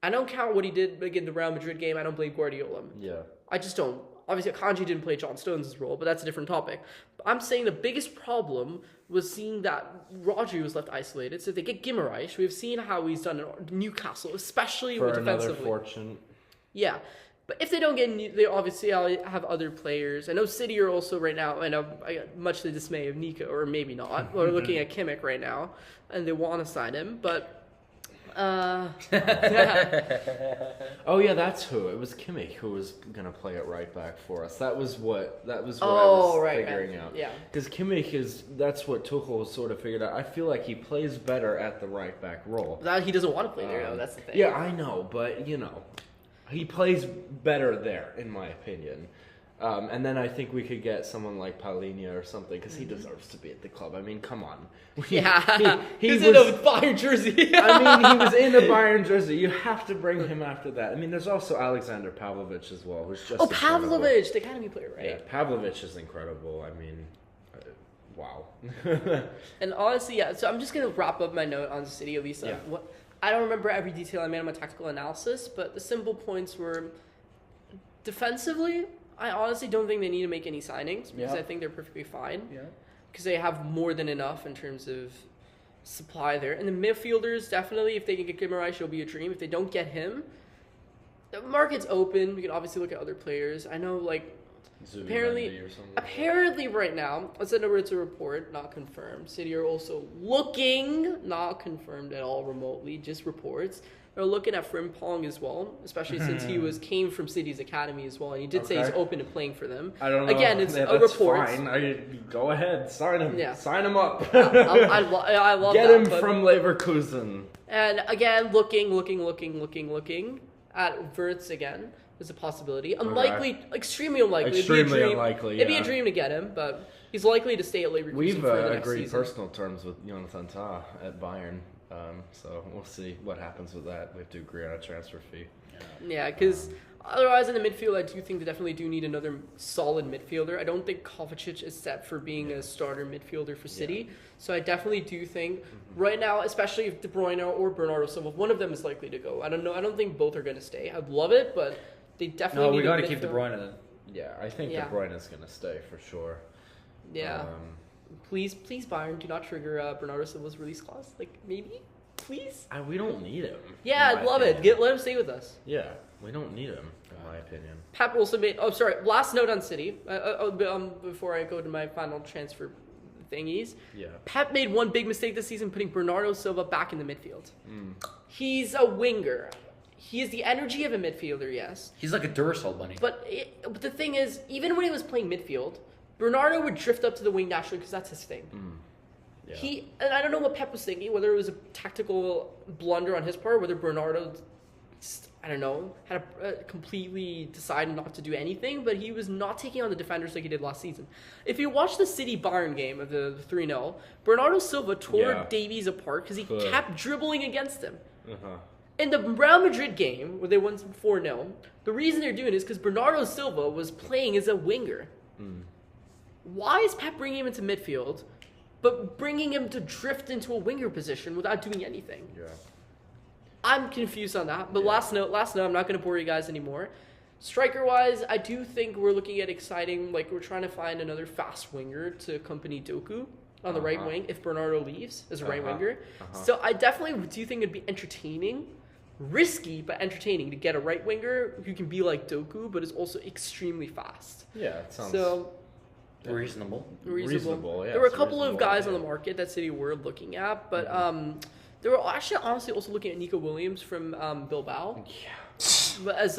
I don't count what he did in the Real Madrid game. I don't blame Guardiola. Yeah. I just don't. Obviously, Akanji didn't play John Stones' role, but that's a different topic. But I'm saying the biggest problem was seeing that Rodri was left isolated. So if they get Guimaraes, we've seen how he's done at Newcastle, especially for defensively. Another fortune. Yeah. But if they don't get, they obviously have other players. I know City are also right now, I know much to the dismay of Nico, or maybe not. We're looking at Kimmich right now, and they want to sign him, but... Oh yeah, that's who. It was Kimmich who was gonna play at right back for us. That was what I was figuring out. Yeah. Because Kimmich that's what Tuchel sort of figured out. I feel like he plays better at the right back role. He doesn't want to play there though, that's the thing. Yeah, I know, but he plays better there, in my opinion. And then I think we could get someone like Paulinho or something because he deserves to be at the club. I mean, come on. He's in a Bayern jersey. I mean, he was in a Bayern jersey. You have to bring him after that. I mean, there's also Alexander Pavlovic as well, who's just Pavlovic, the academy player, right? Yeah, Pavlovic is incredible. I mean, wow. And honestly, so I'm just going to wrap up my note on City, at least. I don't remember every detail I made on my tactical analysis, but the simple points were defensively, I honestly don't think they need to make any signings because I think they're perfectly fine. Yeah. Because they have more than enough in terms of supply there. And the midfielders, definitely, if they can get Guimaraes, it'll be a dream. If they don't get him, the market's open. We can obviously look at other players. I know, apparently right now, let's send over to a report, not confirmed. City are also looking, not confirmed at all remotely, just reports. They're looking at Frimpong as well, especially since he came from City's academy as well, and he did say he's open to playing for them. I don't know. Again, it's a report. Fine. Go ahead, sign him. Yeah. Sign him up. I love Get that. Get him from Leverkusen. And again, looking at Wirtz again is a possibility. Unlikely, extremely unlikely. Extremely unlikely. It'd be a dream to get him, but he's likely to stay at Leverkusen We've for the next agreed season. personal terms with Jonathan Tah at Bayern. So we'll see what happens with that. We have to agree on a transfer fee. Yeah, because otherwise in the midfield, I do think they definitely do need another solid midfielder. I don't think Kovacic is set for being a starter midfielder for City. So I definitely do think right now, especially if De Bruyne or Bernardo Silva, one of them is likely to go. I don't know. I don't think both are going to stay. I'd love it, but they definitely need we got to a keep De midfielder. Bruyne then. Yeah, I think De Bruyne is going to stay for sure. Yeah. Please, Bayern, do not trigger Bernardo Silva's release clause. Like, maybe? Please? We don't need him. Yeah, I'd love it. Let him stay with us. Yeah, we don't need him, in my opinion. Pep also made... Oh, sorry. Last note on City. Before I go to my final transfer thingies. Yeah. Pep made one big mistake this season, putting Bernardo Silva back in the midfield. He's a winger. He is the energy of a midfielder, yes. He's like a Duracell bunny. But the thing is, even when he was playing midfield, Bernardo would drift up to the wing naturally because that's his thing. Yeah. And I don't know what Pep was thinking, whether it was a tactical blunder on his part, whether Bernardo, I don't know, had completely decided not to do anything, but he was not taking on the defenders like he did last season. If you watch the City Bayern game of the 3-0, Bernardo Silva tore Davies apart because he kept dribbling against him. In the Real Madrid game, where they won 4-0, the reason they're doing it is because Bernardo Silva was playing as a winger. Why is Pep bringing him into midfield, but bringing him to drift into a winger position without doing anything? Yeah. I'm confused on that. But last note, I'm not going to bore you guys anymore. Striker-wise, I do think we're looking at exciting, like we're trying to find another fast winger to accompany Doku on the right wing if Bernardo leaves as a right winger. So I definitely do think it'd be entertaining, risky, but entertaining to get a right winger who can be like Doku, but is also extremely fast. Yeah, it sounds... Reasonable. Reasonable, yeah. There were a couple of guys on the market that City were looking at, but they were actually honestly also looking at Nico Williams from Bilbao. Yeah. As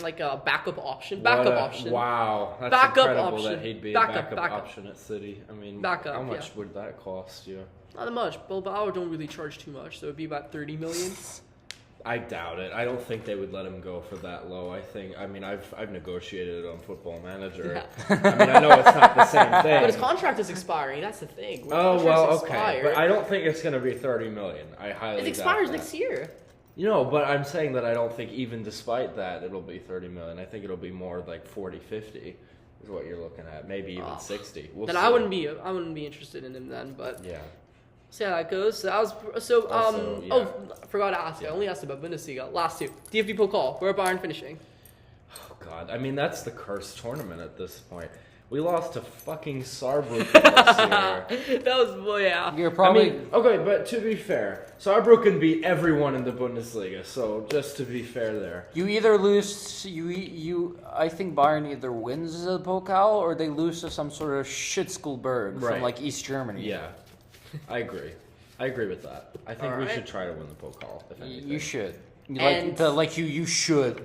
like a backup option. Wow, that's backup incredible option. that he'd be Backup a backup option at City. I mean, how much would that cost you? Not that much. Bilbao don't really charge too much, so it'd be about 30 million. I doubt it. I don't think they would let him go for that low. I've negotiated it on Football Manager. Yeah. I know it's not the same thing. But his contract is expiring. That's the thing. Okay. But I don't think it's going to be 30 million. I highly doubt it expires that. next year. But I'm saying that I don't think even despite that it'll be 30 million. I think it'll be more like 40, 50 is what you're looking at. Maybe even 60. We'll see. I wouldn't be interested in him then, but yeah. See how that goes. So I forgot to ask you. I only asked about Bundesliga. Last two. DFB Pokal. Where are Bayern finishing? Oh God. I mean, that's the cursed tournament at this point. We lost to fucking Saarbrücken this year. That was yeah. You're probably okay, but to be fair, Saarbrücken beat everyone in the Bundesliga. So just to be fair, there. You either lose. I think Bayern either wins the Pokal or they lose to some sort of Schitzkelberg from like East Germany. Yeah. I agree with that. I think we should try to win the Pokal, if anything. You should. You should.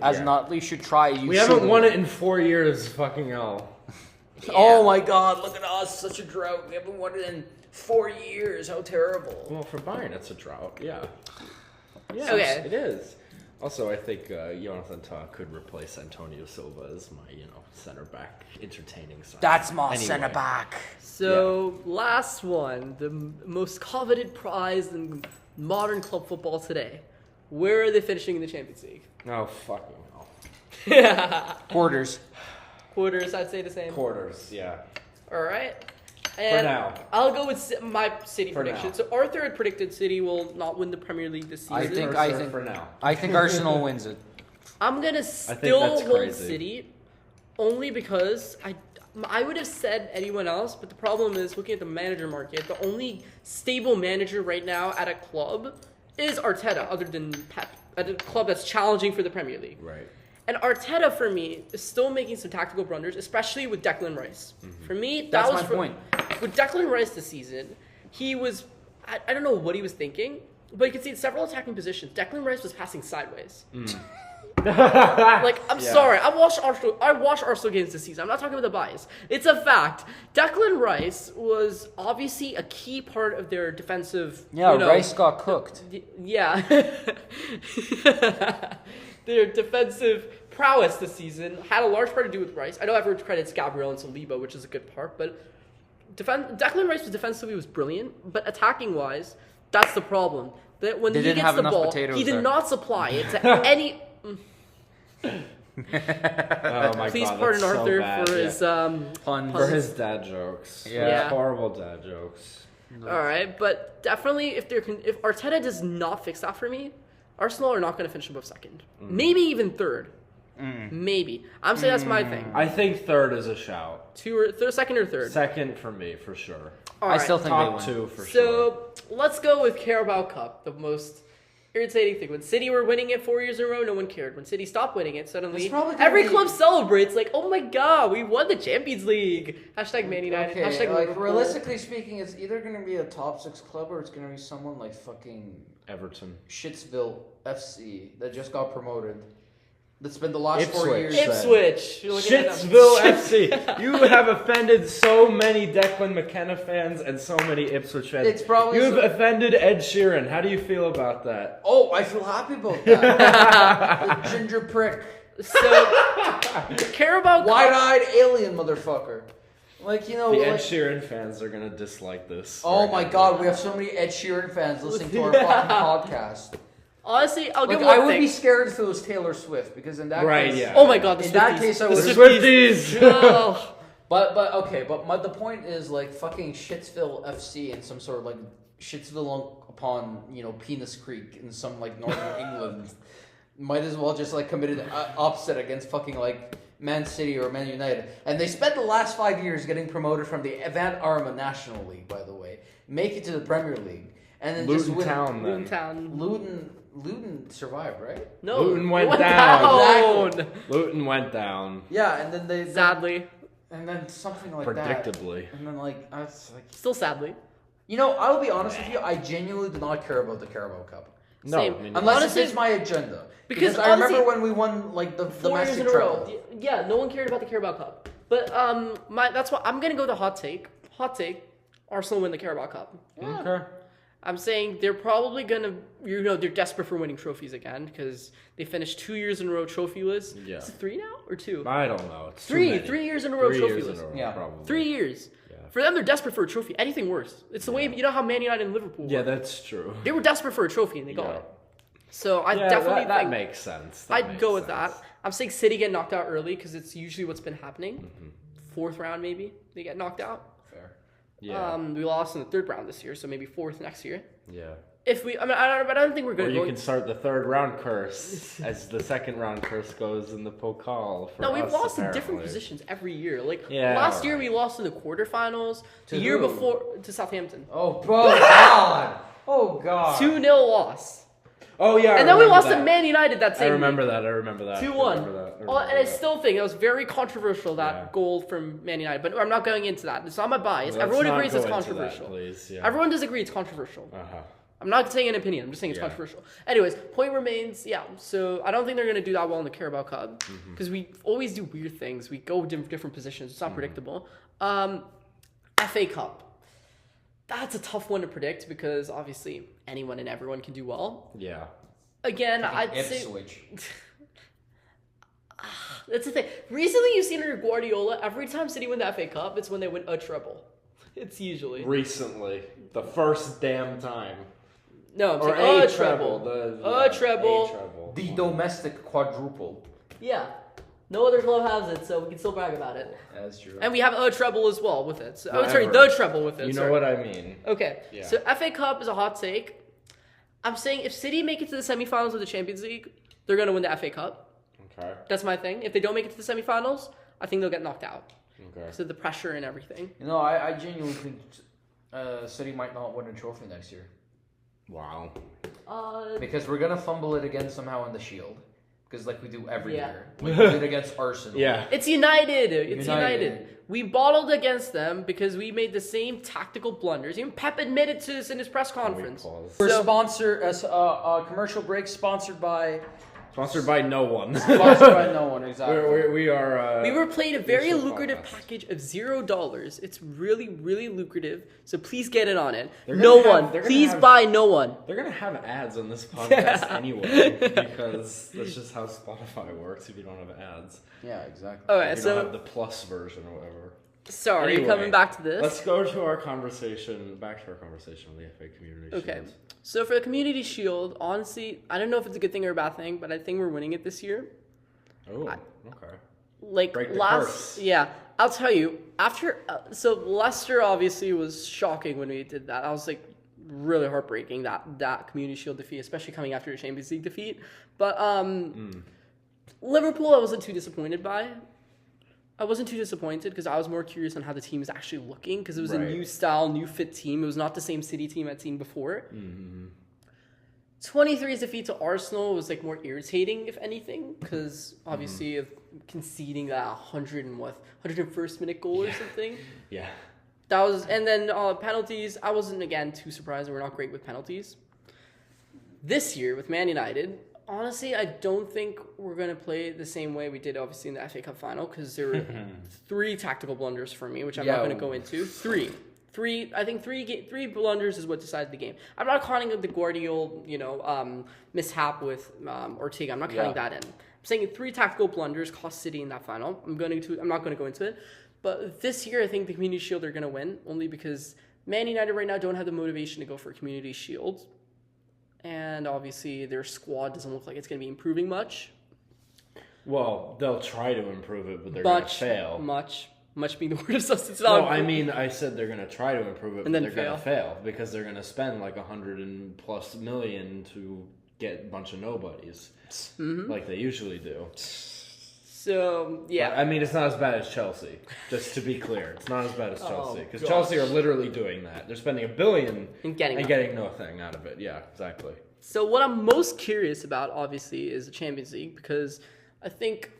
You should try. We haven't won it in 4 years, fucking hell. Yeah. Oh my God, look at us. Such a drought. We haven't won it in 4 years. How terrible. Well, for Bayern, it's a drought. Yeah. Yeah, okay. It is. Also, I think Jonathan Tah could replace Antonio Silva as my, center back entertaining side. That's my center back. So, last one, the most coveted prize in modern club football today. Where are they finishing in the Champions League? Oh, fucking hell. Quarters, I'd say the same. Quarters, yeah. All right. And for now. I'll go with my City prediction. So Arthur had predicted City will not win the Premier League this season. I think for now. I think Arsenal wins it. I'm gonna still hold City, only because I would have said anyone else, but the problem is looking at the manager market, the only stable manager right now at a club is Arteta, other than Pep, at a club that's challenging for the Premier League. Right. And Arteta, for me, is still making some tactical blunders, especially with Declan Rice. For me, that was my point. With Declan Rice this season, he was... I don't know what he was thinking, but you can see in several attacking positions, Declan Rice was passing sideways. I'm sorry. I watched Arsenal games this season. I'm not talking about the bias. It's a fact. Declan Rice was obviously a key part of their defensive... Rice got cooked. Yeah. Their defensive prowess this season had a large part to do with Rice. I know everyone credits Gabriel and Saliba, which is a good part, but Declan Rice defensively was brilliant, but attacking-wise, that's the problem. that when They he didn't gets have the enough ball, potatoes he did there. not supply it to any. Oh my Please god, pardon that's so Arthur bad, for yeah. his Puns. For his dad jokes. Yeah. Yeah. Horrible dad jokes. All right, but definitely if Arteta does not fix that for me, Arsenal are not going to finish above second, maybe even third. Maybe I'm saying that's my thing. I think third is a shout. Second or third. Second for me, for sure. All I right. still think Top they win. 2 for sure. So let's go with Carabao Cup, the most irritating thing. When City were winning it 4 years in a row, no one cared. When City stopped winning it, suddenly It's probably gonna every be- club celebrates like, oh my god, we won the Champions League. Hashtag Man United. Okay, Hashtag like Liverpool. realistically speaking, it's either gonna be a top 6 club or it's gonna be someone like fucking Everton. Shitsville FC that just got promoted. That's been the last 4 Ipswich. years. Ipswich. You're looking at them. Shitsville FC. You have offended so many Declan McKenna fans and so many Ipswich fans. It's probably You've so- offended Ed Sheeran. How do you feel about that? Oh, I feel happy about that. The ginger prick, So Carabao Cup. wide-eyed alien motherfucker. Like, you know, The like, Ed Sheeran fans are gonna dislike this. oh right my now. god, we have so many Ed Sheeran fans listening to our fucking podcast. Honestly, I'll Like, give I one would thing. be scared if it was Taylor Swift because in that Right, case, yeah. Oh my god, the in that Swifties. case I The would. The Swifties. Swifties! Oh. But okay, but the point is like fucking Shitsville FC in some sort of like Shitsville upon Penis Creek in some like northern England might as well just like committed an upset against fucking like Man City or Man United, and they spent the last 5 years getting promoted from the Van Arma National League, by the way, make it to the Premier League, and then just Luton win. Town then. Luton Town. Luton survived, right? No. Luton went it down. down. Luton went down. Yeah, and then they Sadly. and then something like Predictably. that, and then like I was like. Still sadly. I'll be honest with you. I genuinely do not care about the Carabao Cup. No, Same. I mean, Unless Honestly- it fits my agenda. Because I remember honestly- when we won like the 4 years domestic in a row. treble. Yeah, no one cared about the Carabao Cup. But that's why I'm gonna go with a hot take. Hot take. Arsenal win the Carabao Cup. okay. I'm saying they're probably gonna, they're desperate for winning trophies again because they finished 2 years in a row trophyless. Yeah. Is it 3 now or 2? I don't know. It's too Three. many. 3 years in a row 3 years in trophyless. a row, Yeah. probably. 3 years. Yeah. For them, they're desperate for a trophy. Anything worse. It's the way you know how Man United and Liverpool. Yeah, were. that's true. They were desperate for a trophy and they got Yeah. it. So I Yeah, definitely that think makes sense. I'd go with that. I'm saying City get knocked out early because it's usually what's been happening. Mm-hmm. 4th round maybe they get knocked out. Fair. Yeah. We lost in the 3rd round this year, so maybe 4th next year. yeah. If we, I don't think we're Or gonna you go. can start the 3rd round curse as the 2nd round curse goes in the Pokal. For No, we've us, lost in apparently. different positions every year. Like Yeah, last year, alright. we lost in the quarterfinals. To The year who? before to Southampton, Oh god! Oh god! 2-0 loss, Oh yeah, I and then we remember lost that. to Man United that I same. remember that. I remember that. 2-1. I remember that. And I still think it was very controversial that Yeah. goal from Man United, but I'm not going into that. It's not my bias. Let's Everyone not agrees go it's into controversial. That, please. Yeah. Everyone does agree it's controversial. Uh-huh. I'm not saying an opinion. I'm just saying it's Yeah. controversial. Anyways, point remains. Yeah. So I don't think they're going to do that well in the Carabao Cup Mm-hmm. because we always do weird things. We go different positions. It's not predictable. FA Cup. That's a tough one to predict because obviously anyone and everyone can do well. Yeah. Again, I'd say Ipswich. that's the thing. Recently, you've seen under Guardiola. Every time City win the FA Cup, it's when they win a treble. It's usually Recently, the first damn time. no. I'm Or saying a treble. A treble. A treble. The domestic quadruple. Yeah. No other club has it, so we can still brag about it. That's true. And we have a treble as well with it. So, oh, sorry, Whatever. the treble with it. You know sorry. what I mean. Okay. Yeah. So FA Cup is a hot take. I'm saying if City make it to the semifinals of the Champions League, they're going to win the FA Cup. Okay. That's my thing. If they don't make it to the semifinals, I think they'll get knocked out. Okay. So the pressure and everything. I genuinely think City might not win a trophy next year Wow. because we're gonna fumble it again somehow in the Shield. Because like we do every Yeah. year. We did it against Arsenal. Yeah. It's United. It's United. United. We bottled against them because we made the same tactical blunders. Even Pep admitted to this in his press conference. Pause. We're So- sponsored as commercial break sponsored by No one. no one exactly. we are. We were played a very Research lucrative podcast. package of $0. It's really, really lucrative. So please get in on it. They're No gonna have- one. they're gonna Please have- buy no one. They're gonna have ads on this podcast anyway because that's just how Spotify works. If you don't have ads, Yeah, exactly. Okay, if you so don't have the plus version or whatever. Sorry, Anyway, coming back to this. Let's go to our conversation. Back to our conversation with the FA Community Shield. Okay. So for the Community Shield, honestly, I don't know if it's a good thing or a bad thing, but I think we're winning it this year. Oh, okay. Like Break the last, curse. yeah. I'll tell you after. So Leicester obviously was shocking when we did that. I was like really heartbreaking that Community Shield defeat, especially coming after a Champions League defeat. But Liverpool, I wasn't too disappointed by. I wasn't too disappointed because I was more curious on how the team is actually looking because it was a new style, new fit team. It was not the same City team I'd seen before. 23's defeat to Arsenal was like more irritating, if anything, because obviously of conceding that 101st minute goal or something. Yeah. That was, and then penalties. I wasn't again too surprised. We're not great with penalties. This year with Man United, honestly, I don't think we're going to play the same way we did, obviously, in the FA Cup final, because there were 3 tactical blunders for me, which I'm not going to go into. Three, I think three blunders is what decided the game. I'm not counting the Guardiola, mishap with Ortega. I'm not counting that in. I'm saying 3 tactical blunders cost City in that final. I'm not going to go into it. But this year, I think the Community Shield are going to win, only because Man United right now don't have the motivation to go for a Community Shield. And obviously, their squad doesn't look like it's going to be improving much. Well, they'll try to improve it, but they're going to fail. Much being the word of substance. No, I mean, I said they're going to try to improve it, but they're going to fail because they're going to spend like $100+ million to get a bunch of nobodies, like they usually do. So, yeah. But, I mean, it's not as bad as Chelsea, just to be clear. It's not as bad as Chelsea, because Chelsea are literally doing that. They're spending $1 billion and getting nothing out of it. Yeah, exactly. So what I'm most curious about, obviously, is the Champions League, because I think...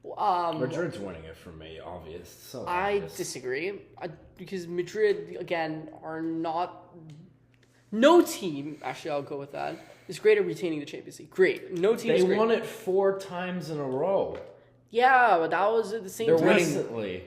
Madrid's winning it for me, obvious. So I disagree, because Madrid, again, are not... No team, actually, I'll go with that, is great at retaining the Champions League. Great. No team is great. They won it 4 times in a row. Yeah, but that was at the same time.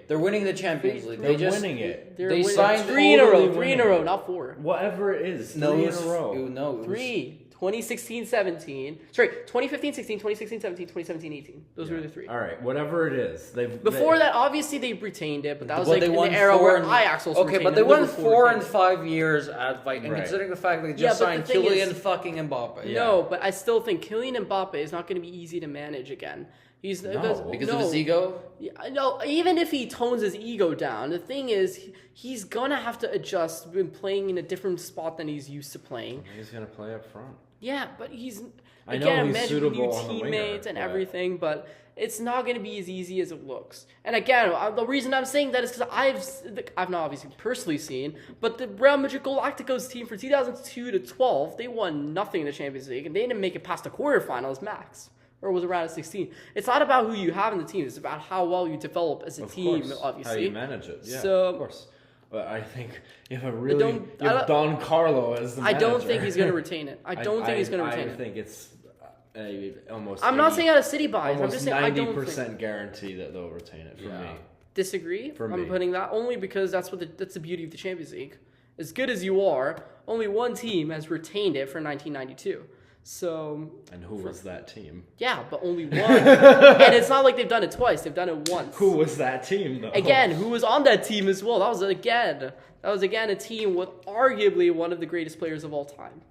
They're winning the Champions League. They're winning it. They signed 3 in a row. 3 in a row, not 4. Whatever it is. 3 in a row. No, 3. 2016-17. Sorry, 2015-16, 2016-17, 2017-18. Those were the 3. All right, whatever it is. Before that, obviously, they retained it, but that was like in the era where Ajax also retained it. Okay, but they won 4 and 5 years at Viking, and considering the fact that they just signed Kylian fucking Mbappe. Yeah. No, but I still think Kylian Mbappe is not going to be easy to manage again. Because of his ego? Yeah, no, even if he tones his ego down, the thing is, he's going to have to adjust when playing in a different spot than he's used to playing. He's going to play up front. Yeah, but he's, again, managing new teammates and everything, but it's not going to be as easy as it looks. And again, the reason I'm saying that is because I've not obviously personally seen, but the Real Madrid Galacticos team for 2002 to 12, they won nothing in the Champions League, and they didn't make it past the quarterfinals max. Or was around 16. It's not about who you have in the team. It's about how well you develop as a team, obviously. How you manage it, yeah, so, of course. But I think you have Don Carlo as the manager. I don't think he's going to retain it. I think he's going to retain it. I think it's almost... I'm not saying out of City bias. I'm just saying I don't think... 90% guarantee that they'll retain it for me. Disagree? I'm putting that only because that's the beauty of the Champions League. As good as you are, only one team has retained it for 1992. So, and who was that team? Yeah, but only one. And it's not like they've done it twice. They've done it once. Who was that team, though? Again, who was on that team as well? That was again a team with arguably one of the greatest players of all time.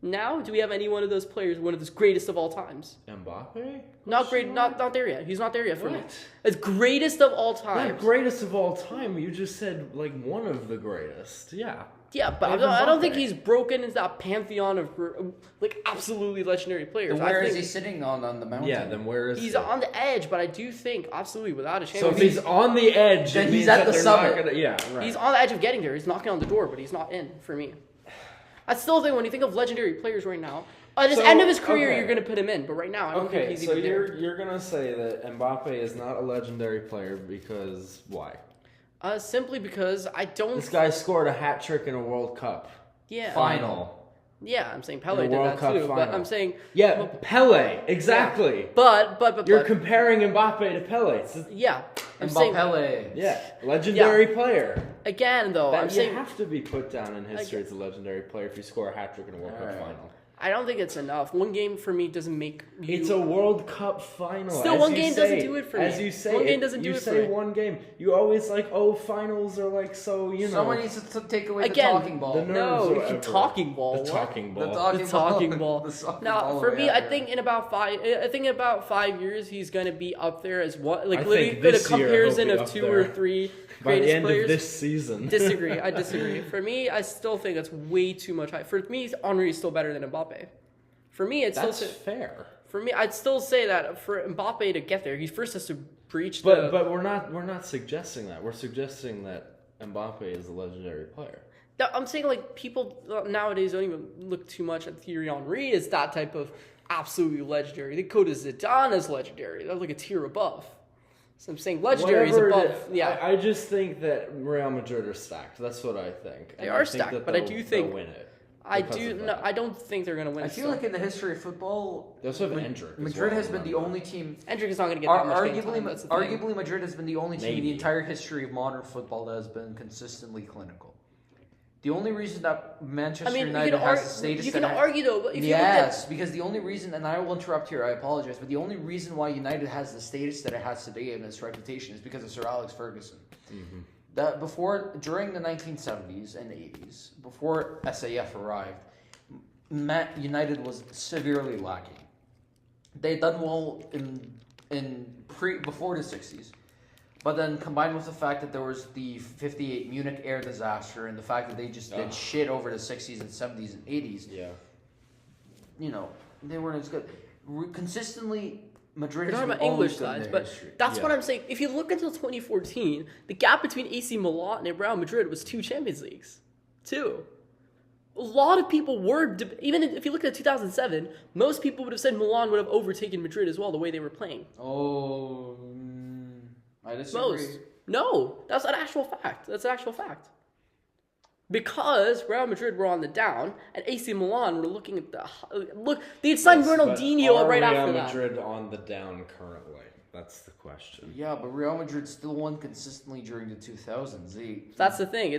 Now, do we have any one of those players, one of the greatest of all times? Mbappe? Not great. Not there yet. He's not there yet for me. As greatest of all time. Not greatest of all time. You just said like one of the greatest. Yeah. Yeah, but I don't think he's broken into that pantheon of like absolutely legendary players. Then where is he sitting on the mountain? Yeah, then where is he? He's on the edge, but I do think absolutely without a chance. So if he's on the edge, then he's at the summit. He's on the edge of getting there. He's knocking on the door, but he's not in for me. I still think when you think of legendary players right now, at the end of his career, you're going to put him in. But right now, I don't think he's even there. So you're going to say that Mbappe is not a legendary player because why? Simply because I don't... This guy scored a hat trick in a World Cup. Yeah. Final. Yeah, I'm saying Pele did that too, final. But I'm saying... Yeah, Pele, exactly. Yeah. But you're comparing Mbappe to Pele. Yeah. I'm saying... Pele. Yeah, legendary player. Again, though, I'm saying... You have to be put down in history as a legendary player if you score a hat trick in a World Cup final. I don't think it's enough. One game for me doesn't make you... It's a World Cup final. Still, one game doesn't do it for me. As you say, one game doesn't do it for me. You say one game. You always like, finals are like so, you know. Someone needs to take away the talking ball. The talking ball. The talking ball. The talking ball. Now, for me, I think in about 5 years, he's going to be up there as what, like literally the comparison of 2 or 3 by the end players. Of this season. I disagree. For me, I still think that's way too much high. For me, Henry is still better than Mbappe. For me, that's fair. For me, I'd still say that for Mbappe to get there, he first has to breach But we're not suggesting that. We're suggesting that Mbappe is a legendary player. No, I'm saying like people nowadays don't even look too much at Thierry Henry as that type of absolutely legendary. They go to Zidane as legendary. That's like a tier above. So I'm saying legendary is above. I just think that Real Madrid are stacked. That's what I think. They are stacked, but I do think they'll win it. I don't think they're going to win. I feel like in the history of football, they also have Endrick. Madrid has been the only team. Endrick is not going to get that much game time. Arguably, Madrid has been the only team in the entire history of modern football that has been consistently clinical. The only reason that Manchester United has the status you can argue though. Because the only reason, and I will interrupt here, I apologize, but the only reason why United has the status that it has today and its reputation is because of Sir Alex Ferguson. Mm-hmm. That during the 1970s and 80s, before SAF arrived, United was severely lacking. They'd done well before the 60s. But then combined with the fact that there was the 58 Munich air disaster and the fact that they just did shit over the 60s and 70s and 80s. Yeah. You know, they weren't as good. Consistently, Madrid We're talking about English sides, but that's what I'm saying. If you look until 2014, the gap between AC Milan and Real Madrid was 2 Champions Leagues. 2. A lot of people were, even if you look at 2007, most people would have said Milan would have overtaken Madrid as well, the way they were playing. Oh... I disagree. Most. No, that's an actual fact. That's an actual fact. Because Real Madrid were on the down, and AC Milan were looking at they had signed Ronaldinho right after that. Real Madrid on the down currently? That's the question. Yeah, but Real Madrid still won consistently during the 2000s. That's the thing.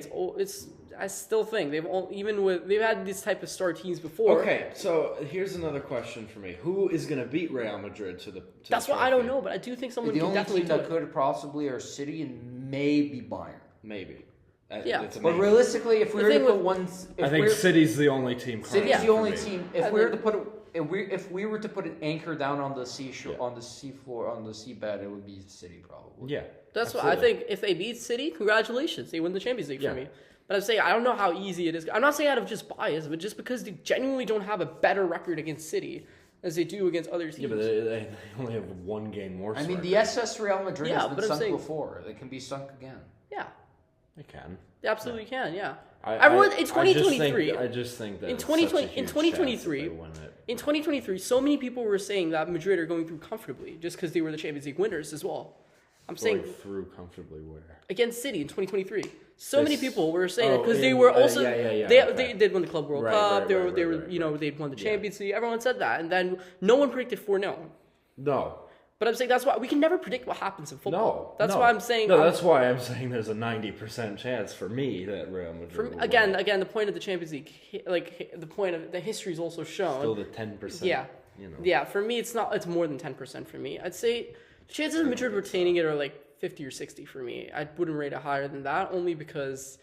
I still think they've had this type of star teams before. Okay, so here's another question for me: who is going to beat Real Madrid to the? That's what I don't know, but I do think someone can definitely do it. The only team that could possibly are City and maybe Bayern. Maybe. Yeah, but realistically, if we were to put one, I think City's the only team. City's the only team. If we were to put an anchor down on the seashore, on the seafloor, on the seabed, it would be City probably. Yeah, that's what I think. If they beat City, congratulations, they win the Champions League for me. But I'm saying I don't know how easy it is. I'm not saying out of just bias, but just because they genuinely don't have a better record against City as they do against other teams. Yeah, but they only have one game worse. I mean, the SS Real Madrid has been sunk before. They can be sunk again. Yeah, they can. They absolutely can. Yeah. Everyone in 2023. I just think that in 2023, so many people were saying that Madrid are going through comfortably just because they were the Champions League winners as well. I'm saying through comfortably where against City in 2023. So many people were saying it because they were also they did win the Club World Cup. They were they'd won the Champions League. Everyone said that, and then no one predicted 4-0. No. But I'm saying that's why we can never predict what happens in football. That's why I'm saying. No, that's why I'm saying there's a 90% chance for me that Real Madrid. Again, the point of the Champions League, like the point of the history is also shown. Still the 10%. Yeah, yeah. For me, it's not. It's more than 10% for me. I'd say the chances of Madrid retaining it are like 50 or 60 for me. I wouldn't rate it higher than that, only because.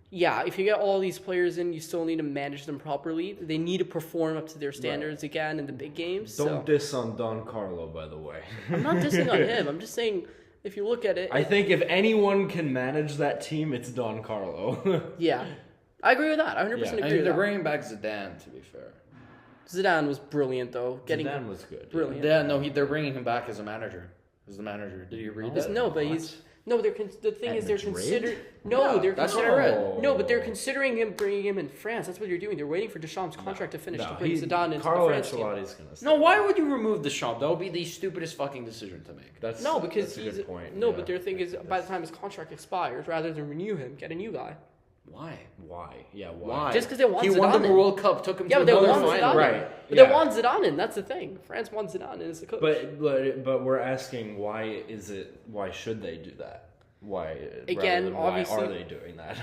Yeah, if you get all these players in, you still need to manage them properly. They need to perform up to their standards again in the big games. Don't diss on Don Carlo, by the way. I'm not dissing on him. I'm just saying, if you look at it... I think if anyone can manage that team, it's Don Carlo. Yeah. I agree with that. I 100% agree with that. They're bringing back Zidane, to be fair. Zidane was brilliant, though. Zidane was good. Brilliant. Yeah, no, they're bringing him back as a manager. As the manager. Did you read that? No, but he's... No, the thing is they're considering. No, they're that's what I read. No, but they're considering bringing him in France. That's what you're doing. They're waiting for Deschamps' contract to finish to bring Zidane into the France team. No, why would you remove Deschamps? That would be the stupidest fucking decision to make. That's a good point. No, but their thing is, by the time his contract expires, rather than renew him, get a new guy. Why? Yeah, why? Just because they want Zidane. He won the World Cup, took him to another final. Right. But they want Zidane in. That's the thing. France wants Zidane in as the coach. But we're asking why should they do that? Why? Again, obviously, why are they doing that?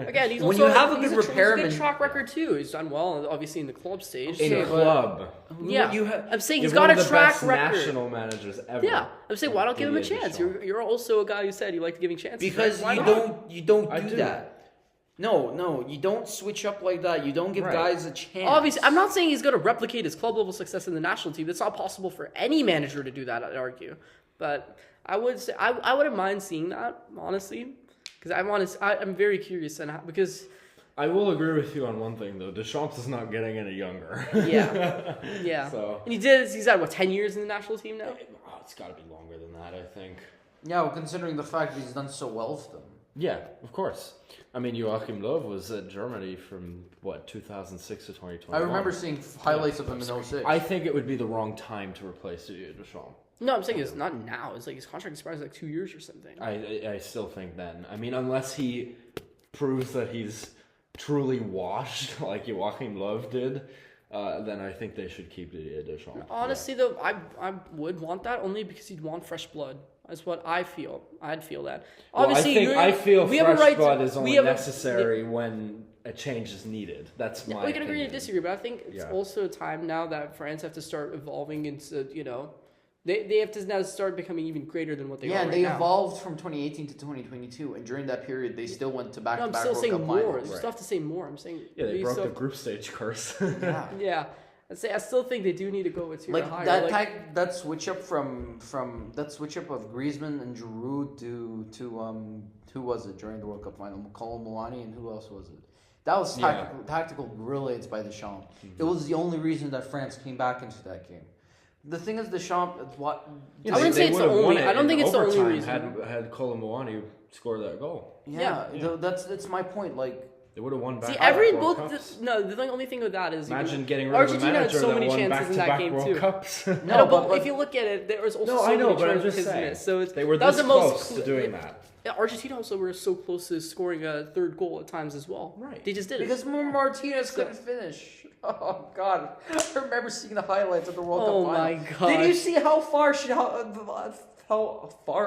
Again, he's When also you have a he's good he's repairman- good track record too. He's done well, obviously in the club stage. In a club. Yeah, You have- I'm saying he's You're got one a of the track best record. national managers ever. Yeah, I'm saying why not give him a Didier chance? Deschamps. You're also a guy who said you liked giving chances. Because right? Why you not? don't I do do. that. No, you don't switch up like that. You don't give Right. guys a chance. Obviously, I'm not saying he's going to replicate his club level success in the national team. It's not possible for any manager to do that, I'd argue. But I would say I wouldn't mind seeing that, honestly, because I'm very curious because I will agree with you on one thing though. Deschamps is not getting any younger. yeah. So And he's had what 10 years in the national team now. It's got to be longer than that, I think. Yeah, well, considering the fact that he's done so well for them. Yeah, of course. I mean, Joachim Löw was at Germany from 2006 to 2021. I remember seeing highlights of him in 06. I think it would be the wrong time to replace Didier Deschamps. No, I'm saying it's not now. It's like his contract expires in like 2 years or something. I still think then. I mean, unless he proves that he's truly washed like Joachim Löw did, then I think they should keep Didier Deschamps. Honestly, though, I would want that only because he'd want fresh blood. That's what I feel. I'd feel that. Obviously, I feel we have a fresh right blood to, is only necessary when a change is needed. That's my We can agree to opinion. disagree, but I think it's also a time now that France have to start evolving into, they have to now start becoming even greater than what they are right they now. evolved from 2018 to 2022, and during that period, they still went to No, back-to-back I'm still World saying Cup more. finals. You still have to say more. I'm saying They broke still the group stage curse. Yeah. Yeah, I still think they do need to go a tier Like higher. that switch up from that switch up of Griezmann and Giroud to who was it during the World Cup final? Kolo Muani, and who else was it? That was tactical brilliance by Deschamps. It was the only reason that France came back into that game. The thing is, Deschamps, what I wouldn't say it's the only. I don't think it's the only reason. Had Kolo Muani score that goal, that's my point. Like, they would have won back. See, World Cups. the only thing with that is Imagine getting rid of a Argentina had manager so many that won chances in that back-to-back game World too. Cups. No, but but if you look at it, there was also No, so I know, many but I'm chances just saying. missed. So They were that was this the most close to doing that. Yeah, Argentina also were so close to scoring a third goal at times as well. Right. They just did it. because Martinez couldn't finish. Oh God! I remember seeing the highlights of the World Cup final. my God. Did you see how far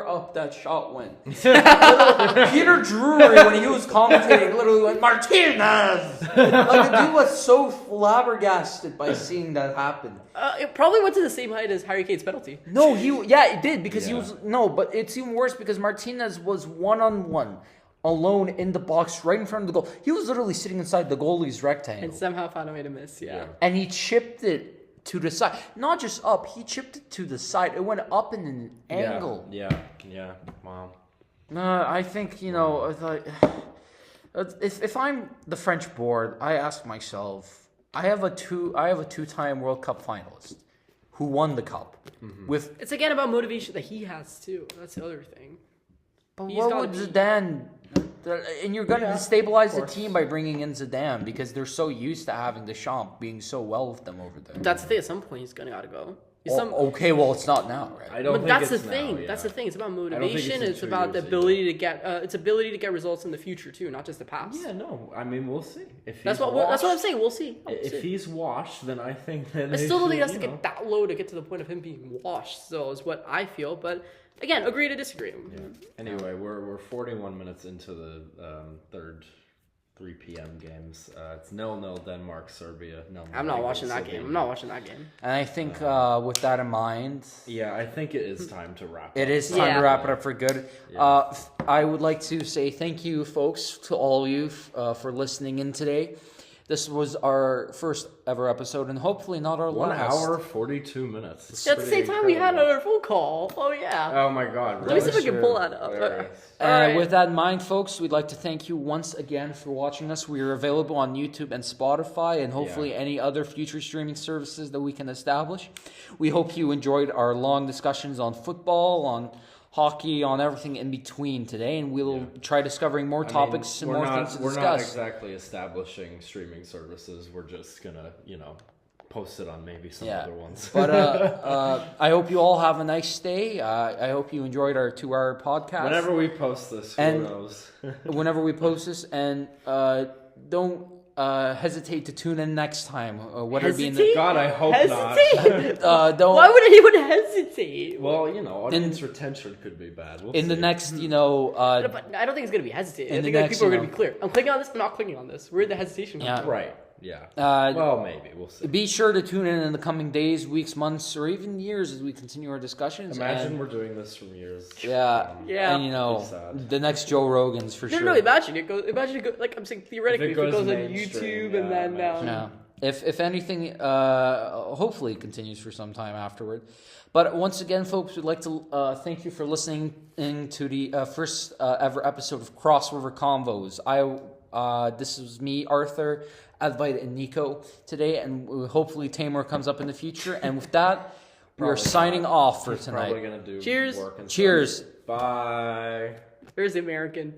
up that shot went? Peter Drury, when he was commentating, literally went Martinez. Like the dude was so flabbergasted by seeing that happen. It probably went to the same height as Harry Kane's penalty. No, it did because he was but it's even worse because Martinez was 1-on-1. Alone in the box, right in front of the goal. He was literally sitting inside the goalie's rectangle. And somehow found a way to miss, yeah. And he chipped it to the side. Not just up, he chipped it to the side. It went up in an angle. Yeah. Wow. I think, if I'm the French board, I ask myself, I have a two-time World Cup finalist who won the cup. With It's again about motivation that he has too. That's the other thing. But He's what gotta would be- Zidane... And you're going to destabilize the course. team by bringing in Zidane because they're so used to having Deschamps being so well with them over there. That's the thing. At some point, he's gotta go. Okay, well, it's not now, right? I don't But think that's the it's thing. now, yeah. That's the thing. It's about think it's motivation. in It's 2 about the years ability to get its ability to get results in the future too, not just the past. Yeah, no. I mean, we'll see. If That's he's what I'm washed- saying. We'll see. If he's washed, then I think that I still don't think it has to get that low to get to the point of him being washed. Still, is what I feel. But again, agree to disagree. Yeah. Anyway, we're 41 minutes into the third 3 p.m. games. It's 0-0 Denmark, Serbia. No, I'm not watching that game. I'm not watching that game. And I think with that in mind, Yeah, I think it is time to wrap. it up. is time Yeah. to wrap it up for good. Yeah. I would like to say thank you, folks, to all of you for listening in today. This was our first ever episode, and hopefully not our 1 last. hour 42 minutes. It's At the same pretty time, we had incredible. another phone call. Oh yeah. Oh my god! Let me see if I really? can pull that up. Hilarious. And with that in mind, folks, we'd like to thank you once again for watching us. We are available on YouTube and Spotify and hopefully any other future streaming services that we can establish. We hope you enjoyed our long discussions on football, on hockey, on everything in between today, and we'll try discovering more topics and more things to We're not discuss. exactly establishing streaming services. We're just gonna, post it on maybe some other ones. But I hope you all have a nice day. I hope you enjoyed our 2-hour podcast. Whenever we post this, who And- knows? Whenever we post this, and don't hesitate to tune in next time. Whether it be in the Hesitate? God, I hope Hesitate? not. don't Why would anyone hesitate? Well, audience retention could be bad. We'll in the see. next, But I don't think it's gonna be hesitate. I in the think next, people are gonna be clear. I'm clicking on this. I'm not clicking on this. Where the hesitation comes Yeah. from? Right. Yeah. Uh, maybe we'll see. be sure to tune in the coming days, weeks, months, or even years as we continue our discussions. Imagine and, we're doing this from years. yeah, Yeah. and Pretty sad. the next Joe Rogans for No, sure. no, imagine it goes. Imagine it goes. Like I'm saying, theoretically, if it goes on mainstream, YouTube and then. Yeah. If anything, hopefully it continues for some time afterward. But once again, folks, we'd like to thank you for listening to the first ever episode of Cross-River Convos. This was me, Arthur, Advaita, and Nico today, and hopefully Tamar comes up in the future. And with that, we are signing off for tonight. Probably gonna do Cheers. work and Cheers. stuff. Bye. There's the American.